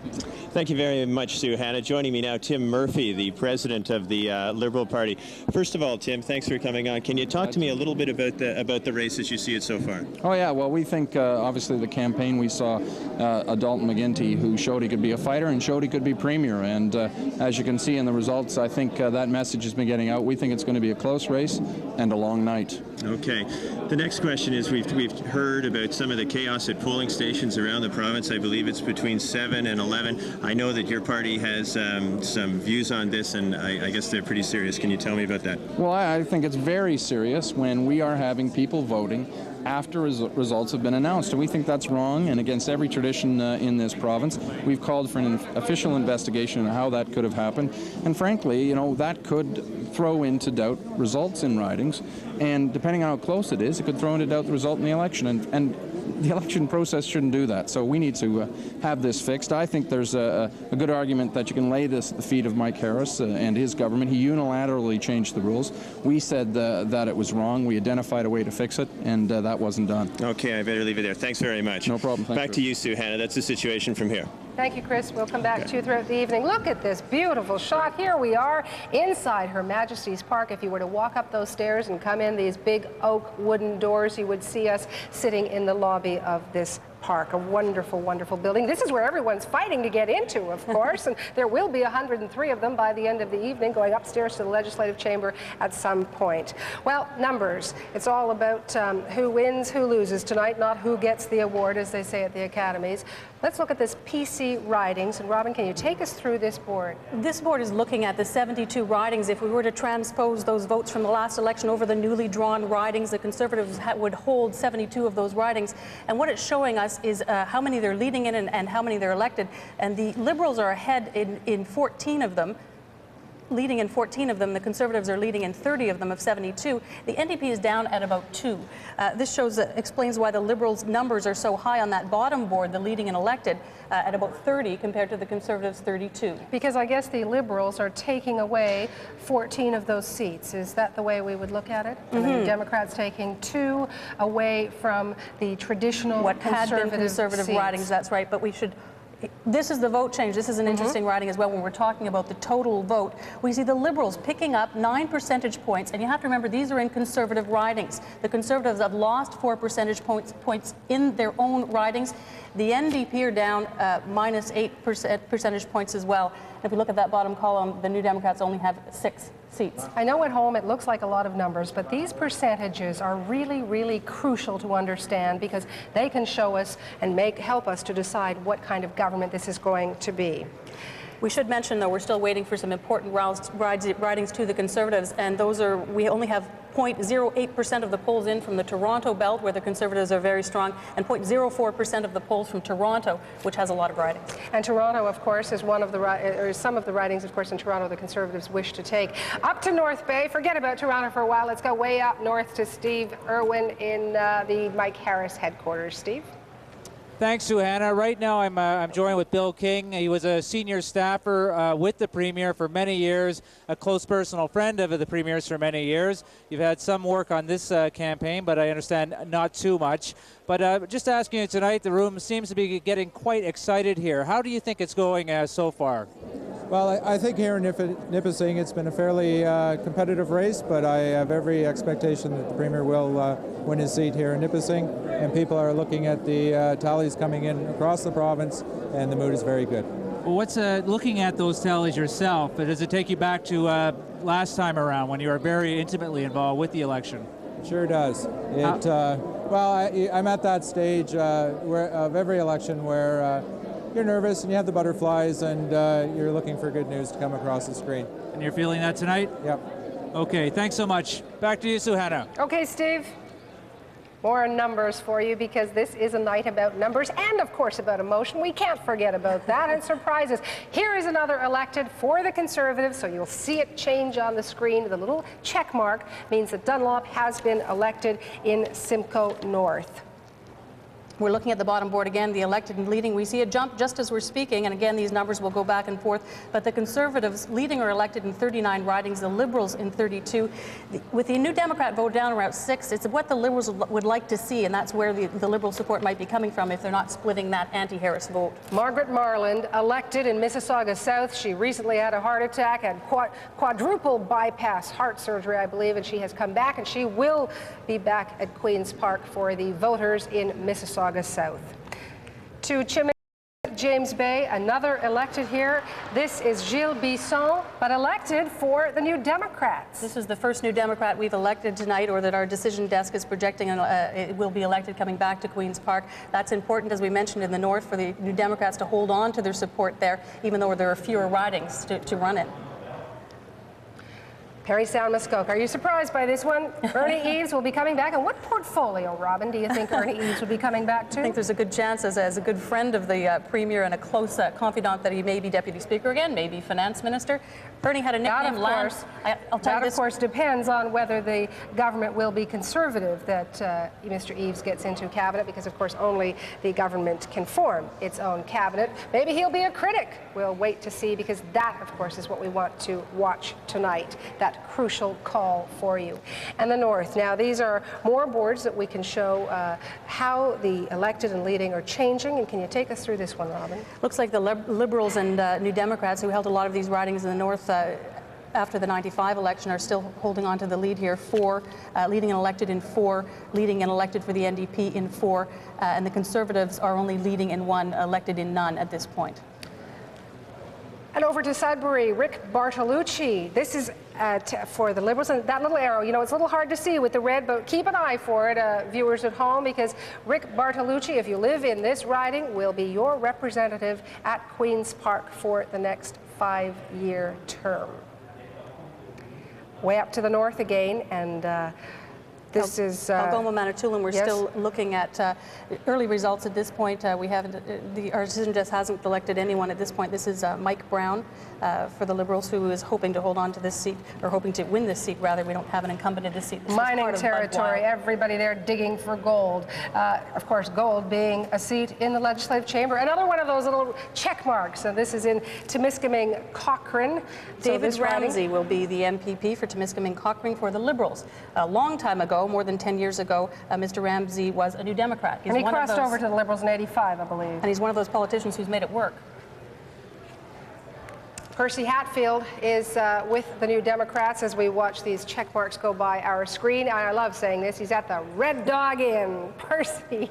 Thank you very much, Sue Hannah. Joining me now, Tim Murphy, the president of the Liberal Party. First of all, Tim, thanks for coming on. Can you talk to me a little bit about the race as you see it so far? Oh, yeah. Well, we think, obviously, the campaign, we saw a Dalton McGuinty who showed he could be a fighter and showed he could be premier. And as you can see in the results, I think that message has been getting out. We think it's going to be a close race and a long night. Okay. The next question is, we've heard about some of the chaos at polling stations around the province. I believe it's between 7 and 11. I know that your party has some views on this, and I guess they're pretty serious. Can you tell me about that? Well, I think it's very serious when we are having people voting after results have been announced. And we think that's wrong and against every tradition in this province. We've called for an official investigation on how that could have happened. And frankly, you know, that could throw into doubt results in ridings. And depending on how close it is, it could throw into doubt the result in the election. And the election process shouldn't do that. So we need to have this fixed. I think there's a good argument that you can lay this at the feet of Mike Harris and his government. He unilaterally changed the rules. We said that it was wrong. We identified a way to fix it, and that wasn't done. Okay, I better leave it there. Thanks very much. No problem. Back to you, Sue Hannah. That's the situation from here. Thank you, Chris. We'll come back to you throughout the evening. Look at this beautiful shot. Here we are inside Her Majesty's Park. If you were to walk up those stairs and come in these big oak wooden doors, you would see us sitting in the lobby of this park. A wonderful, wonderful building. This is where everyone's fighting to get into, of course, and there will be 103 of them by the end of the evening going upstairs to the Legislative Chamber at some point. Well, numbers. It's all about who wins, who loses tonight, not who gets the award, as they say at the academies. Let's look at this PC ridings. And Robin, can you take us through this board? This board is looking at the 72 ridings. If we were to transpose those votes from the last election over the newly drawn ridings, the Conservatives would hold 72 of those ridings. And what it's showing us is how many they're leading in and how many they're elected. And the Liberals are ahead in 14 of them. Leading in 14 of them. The Conservatives are leading in 30 of them of 72. The NDP is down at about 2. This explains why the Liberals' numbers are so high on that bottom board, the leading and elected, at about 30 compared to the Conservatives' 32. Because I guess the Liberals are taking away 14 of those seats. Is that the way we would look at it? And the Democrats taking 2 away from the traditional conservative ridings. That's right. But we should. This is the vote change. This is an interesting riding as well when we're talking about the total vote. We see the Liberals picking up 9 percentage points, and you have to remember these are in Conservative ridings. The Conservatives have lost 4 percentage points in their own ridings. The NDP are down minus 8 percentage points as well. If we look at that bottom column, the New Democrats only have 6 seats. I know at home it looks like a lot of numbers, but these percentages are really, really crucial to understand because they can show us and help us to decide what kind of government this is going to be. We should mention, though, we're still waiting for some important ridings to the Conservatives, and those are, we only have 0.08% of the polls in from the Toronto belt, where the Conservatives are very strong, and 0.04% of the polls from Toronto, which has a lot of ridings. And Toronto, of course, is one of the, some of the ridings, of course, in Toronto the Conservatives wish to take. Up to North Bay, forget about Toronto for a while, let's go way up north to Steve Irwin in the Mike Harris headquarters. Steve? Thanks, Sue Hannah. Right now I'm joined with Bill King. He was a senior staffer with the Premier for many years, a close personal friend of the Premier's for many years. You've had some work on this campaign, but I understand not too much. But just asking you tonight, the room seems to be getting quite excited here. How do you think it's going so far? Well, I think here in Nipissing it's been a fairly competitive race, but I have every expectation that the Premier will win his seat here in Nipissing, and people are looking at the tallies coming in across the province, and the mood is very good. Well, what's looking at those tallies yourself, does it take you back to last time around when you were very intimately involved with the election? Sure does. I'm at that stage of every election where you're nervous and you have the butterflies and you're looking for good news to come across the screen. And you're feeling that tonight? Yep. Okay, thanks so much. Back to you, Suhanna. Okay, Steve. More numbers for you, because this is a night about numbers and, of course, about emotion. We can't forget about that, and surprises. Here is another elected for the Conservatives, so you'll see it change on the screen. The little check mark means that Dunlop has been elected in Simcoe North. We're looking at the bottom board again, the elected and leading. We see a jump just as we're speaking, and again, these numbers will go back and forth. But the Conservatives leading or elected in 39 ridings, the Liberals in 32. With the New Democrat vote down around 6, it's what the Liberals would like to see, and that's where the Liberal support might be coming from if they're not splitting that anti-Harris vote. Margaret Marland, elected in Mississauga South. She recently had a heart attack and quadruple bypass heart surgery, I believe, and she has come back, and she will be back at Queen's Park for the voters in Mississauga South. To James Bay, another elected here. This is Gilles Bisson, but elected for the New Democrats. This is the first New Democrat we've elected tonight, or that our decision desk is projecting it will be elected coming back to Queen's Park. That's important, as we mentioned, in the North, for the New Democrats to hold on to their support there, even though there are fewer ridings to run it. Parry Sound, Muskoka. Are you surprised by this one? Ernie Eves will be coming back. And what portfolio, Robin, do you think Ernie Eves will be coming back to? I think there's a good chance, as a good friend of the Premier and a close confidant, that he may be Deputy Speaker again, maybe Finance Minister. Ernie had a nickname last. I'll tell you this. That, of course, depends on whether the government will be conservative that Mr. Eves gets into cabinet, because, of course, only the government can form its own cabinet. Maybe he'll be a critic. We'll wait to see, because that, of course, is what we want to watch tonight. That crucial call for you. And the North. Now, these are more boards that we can show how the elected and leading are changing. And can you take us through this one, Robin? Looks like the Liberals and New Democrats, who held a lot of these ridings in the North after the 95 election, are still holding on to the lead here. 4, leading and elected in 4, leading and elected for the NDP in 4, and the Conservatives are only leading in 1, elected in none at this point. And over to Sudbury, Rick Bartolucci. This is for the Liberals, and that little arrow, you know, it's a little hard to see with the red, but keep an eye for it, viewers at home, because Rick Bartolucci, if you live in this riding, will be your representative at Queen's Park for the next 5-year term. Way up to the north again, and this is Algoma, Manitoulin. We're still looking at early results at this point. We haven't. Our decision just hasn't elected anyone at this point. This is Mike Brown for the Liberals, who is hoping to hold on to this seat, or hoping to win this seat. Rather, we don't have an incumbent in this seat. This mining territory. Everybody there digging for gold. Of course, gold being a seat in the Legislative Chamber. Another one of those little check marks. And this is in Temiskaming Cochrane. David Ramsey will be the MPP for Temiskaming Cochrane for the Liberals. A long time ago, more than 10 years ago, Mr. Ramsey was a New Democrat. And he crossed over to the Liberals in '85, I believe. And he's one of those politicians who's made it work. Percy Hatfield is with the New Democrats as we watch these check marks go by our screen. I love saying this. He's at the Red Dog Inn. Percy.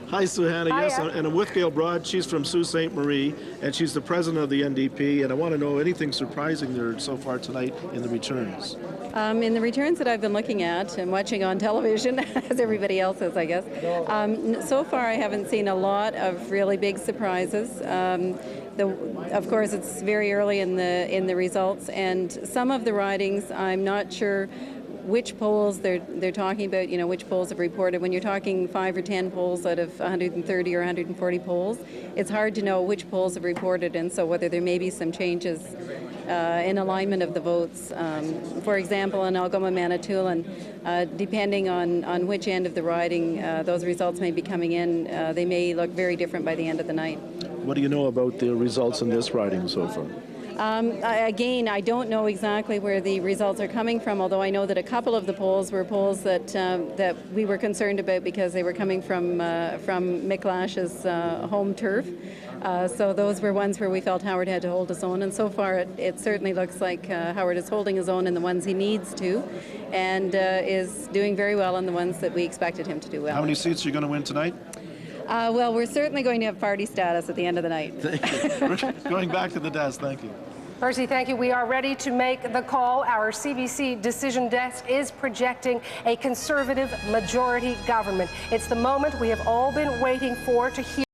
Hi, Suhanna. Yes, and I'm with Gail Broad. She's from Sault Ste. Marie, and she's the president of the NDP. And I want to know anything surprising there so far tonight in the returns. In the returns that I've been looking at and watching on television, as everybody else is, I guess, so far I haven't seen a lot of really big surprises. Of course, it's very early in the results, and some of the ridings I'm not sure which polls they're talking about, you know, which polls have reported. When you're talking 5 or 10 polls out of 130 or 140 polls, it's hard to know which polls have reported, and so whether there may be some changes in alignment of the votes. For example, in Algoma, Manitoulin, depending on which end of the riding those results may be coming in, they may look very different by the end of the night. What do you know about the results in this riding so far? Again, I don't know exactly where the results are coming from, although I know that a couple of the polls were polls that that we were concerned about because they were coming from Mick Lash's home turf. So those were ones where we felt Howard had to hold his own, and so far it certainly looks like Howard is holding his own in the ones he needs to, and is doing very well in the ones that we expected him to do well. How many seats are you going to win tonight? Well, we're certainly going to have party status at the end of the night. Thank you. Going back to the desk, thank you. Percy, thank you. We are ready to make the call. Our CBC decision desk is projecting a Conservative majority government. It's the moment we have all been waiting for to hear.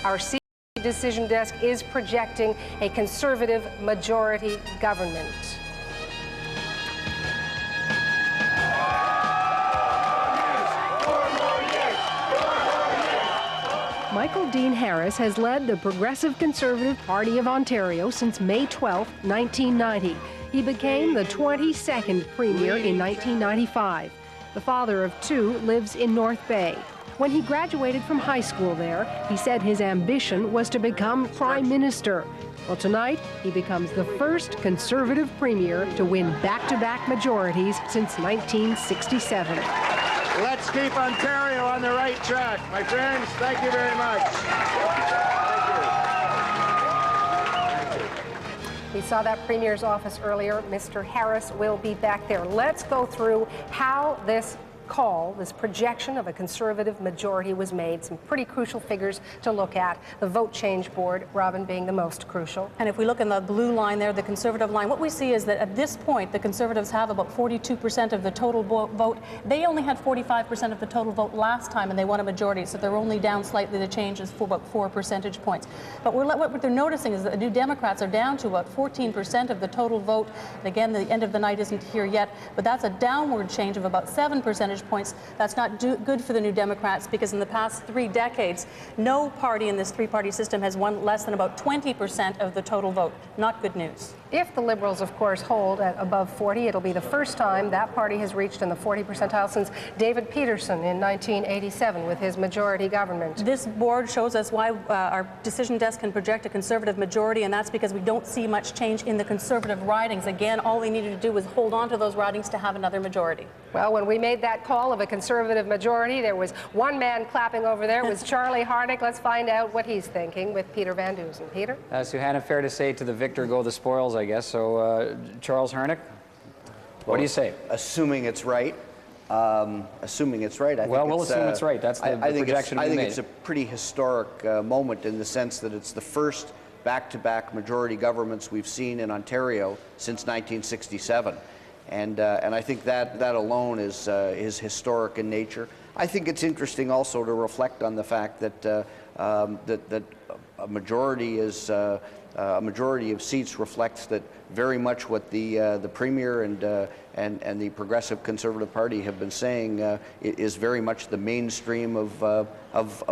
Our CBC decision desk is projecting a Conservative majority government. Michael Dean Harris has led the Progressive Conservative Party of Ontario since May 12, 1990. He became the 22nd Premier in 1995. The father of two lives in North Bay. When he graduated from high school there, he said his ambition was to become Prime Minister. Well, tonight, he becomes the first Conservative Premier to win back-to-back majorities since 1967. Let's keep Ontario on the right track, my friends. Thank you very much. Thank you. We saw that Premier's office earlier. Mr. Harris will be back there. Let's go through how this call, this projection of a Conservative majority was made. Some pretty crucial figures to look at. The vote change board, Robin, being the most crucial. And if we look in the blue line there, the Conservative line, what we see is that at this point, the Conservatives have about 42% of the total vote. They only had 45% of the total vote last time, and they won a majority, so they're only down slightly. The change is for about 4 percentage points. But what they're noticing is that the New Democrats are down to about 14% of the total vote. And again, the end of the night isn't here yet, but that's a downward change of about 7 percentage points. That's not good for the New Democrats, because in the past 3 decades, no party in this three-party system has won less than about 20% of the total vote. Not good news. If the Liberals, of course, hold at above 40, it'll be the first time that party has reached in the 40 percentile since David Peterson in 1987 with his majority government. This board shows us why our decision desk can project a Conservative majority, and that's because we don't see much change in the Conservative ridings. Again, all they needed to do was hold on to those ridings to have another majority. Well, when we made that call of a Conservative majority, there was one man clapping over there. It was Charlie Harnick. Let's find out what he's thinking with Peter Van Dusen. Peter? Suhanna, fair to say to the victor go the spoils, I guess. So, Charles Harnick, what do you say? Assuming it's right. Assuming it's right. We'll assume it's right. That's the projection we made. I think it's a pretty historic moment in the sense that it's the first back-to-back majority governments we've seen in Ontario since 1967. And I think that alone is historic in nature. I think it's interesting also to reflect on the fact that that a majority is a majority of seats reflects that very much what the Premier and the Progressive Conservative Party have been saying is very much the mainstream of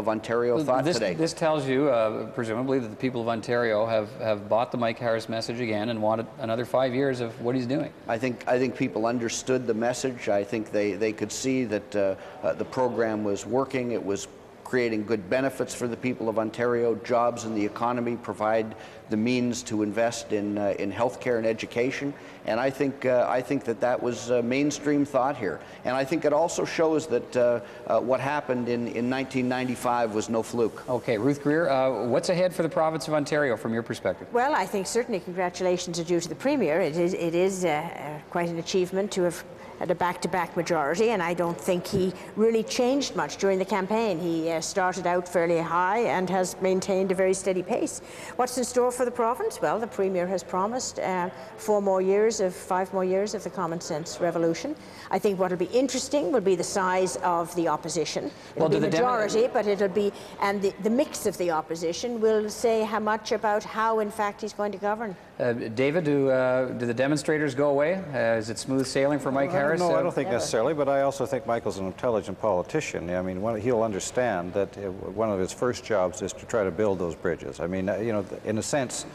Ontario thought today. This tells you, presumably, that the people of Ontario have bought the Mike Harris message again and wanted another 5 years of what he's doing. I think people understood the message. I think they could see that the program was working. It was creating good benefits for the people of Ontario. Jobs in the economy provide the means to invest in healthcare and education, and I think that was mainstream thought here. And I think it also shows that what happened in 1995 was no fluke. Okay, Ruth Greer, what's ahead for the province of Ontario from your perspective? Well, I think certainly congratulations are due to the Premier. It is quite an achievement to have had a back-to-back majority, and I don't think he really changed much during the campaign. He started out fairly high and has maintained a very steady pace. What's in store for the province? Well, the Premier has promised 5 more years of the common sense revolution. I think what will be interesting will be the size of the opposition. It'll be majority, but it'll be, and the mix of the opposition will say how much about how, in fact, he's going to govern. David, do the demonstrators go away? Is it smooth sailing for Mike Harris? No, I don't think necessarily, but I also think Michael's an intelligent politician. I mean, he'll understand that one of his first jobs is to try to build those bridges. I mean, you know, in a sense,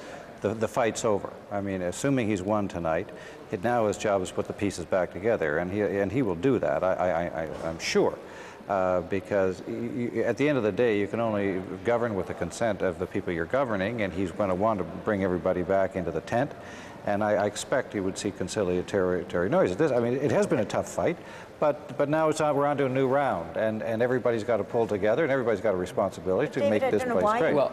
the fight's over. I mean, assuming he's won tonight, now his job is to put the pieces back together, and he will do that, I'm sure. Because at the end of the day, you can only govern with the consent of the people you're governing, and he's going to want to bring everybody back into the tent. And I expect he would see conciliatory noises. I mean, it has been a tough fight, but now we're on to a new round, and everybody's got to pull together, and everybody's got a responsibility to make this place great. Well,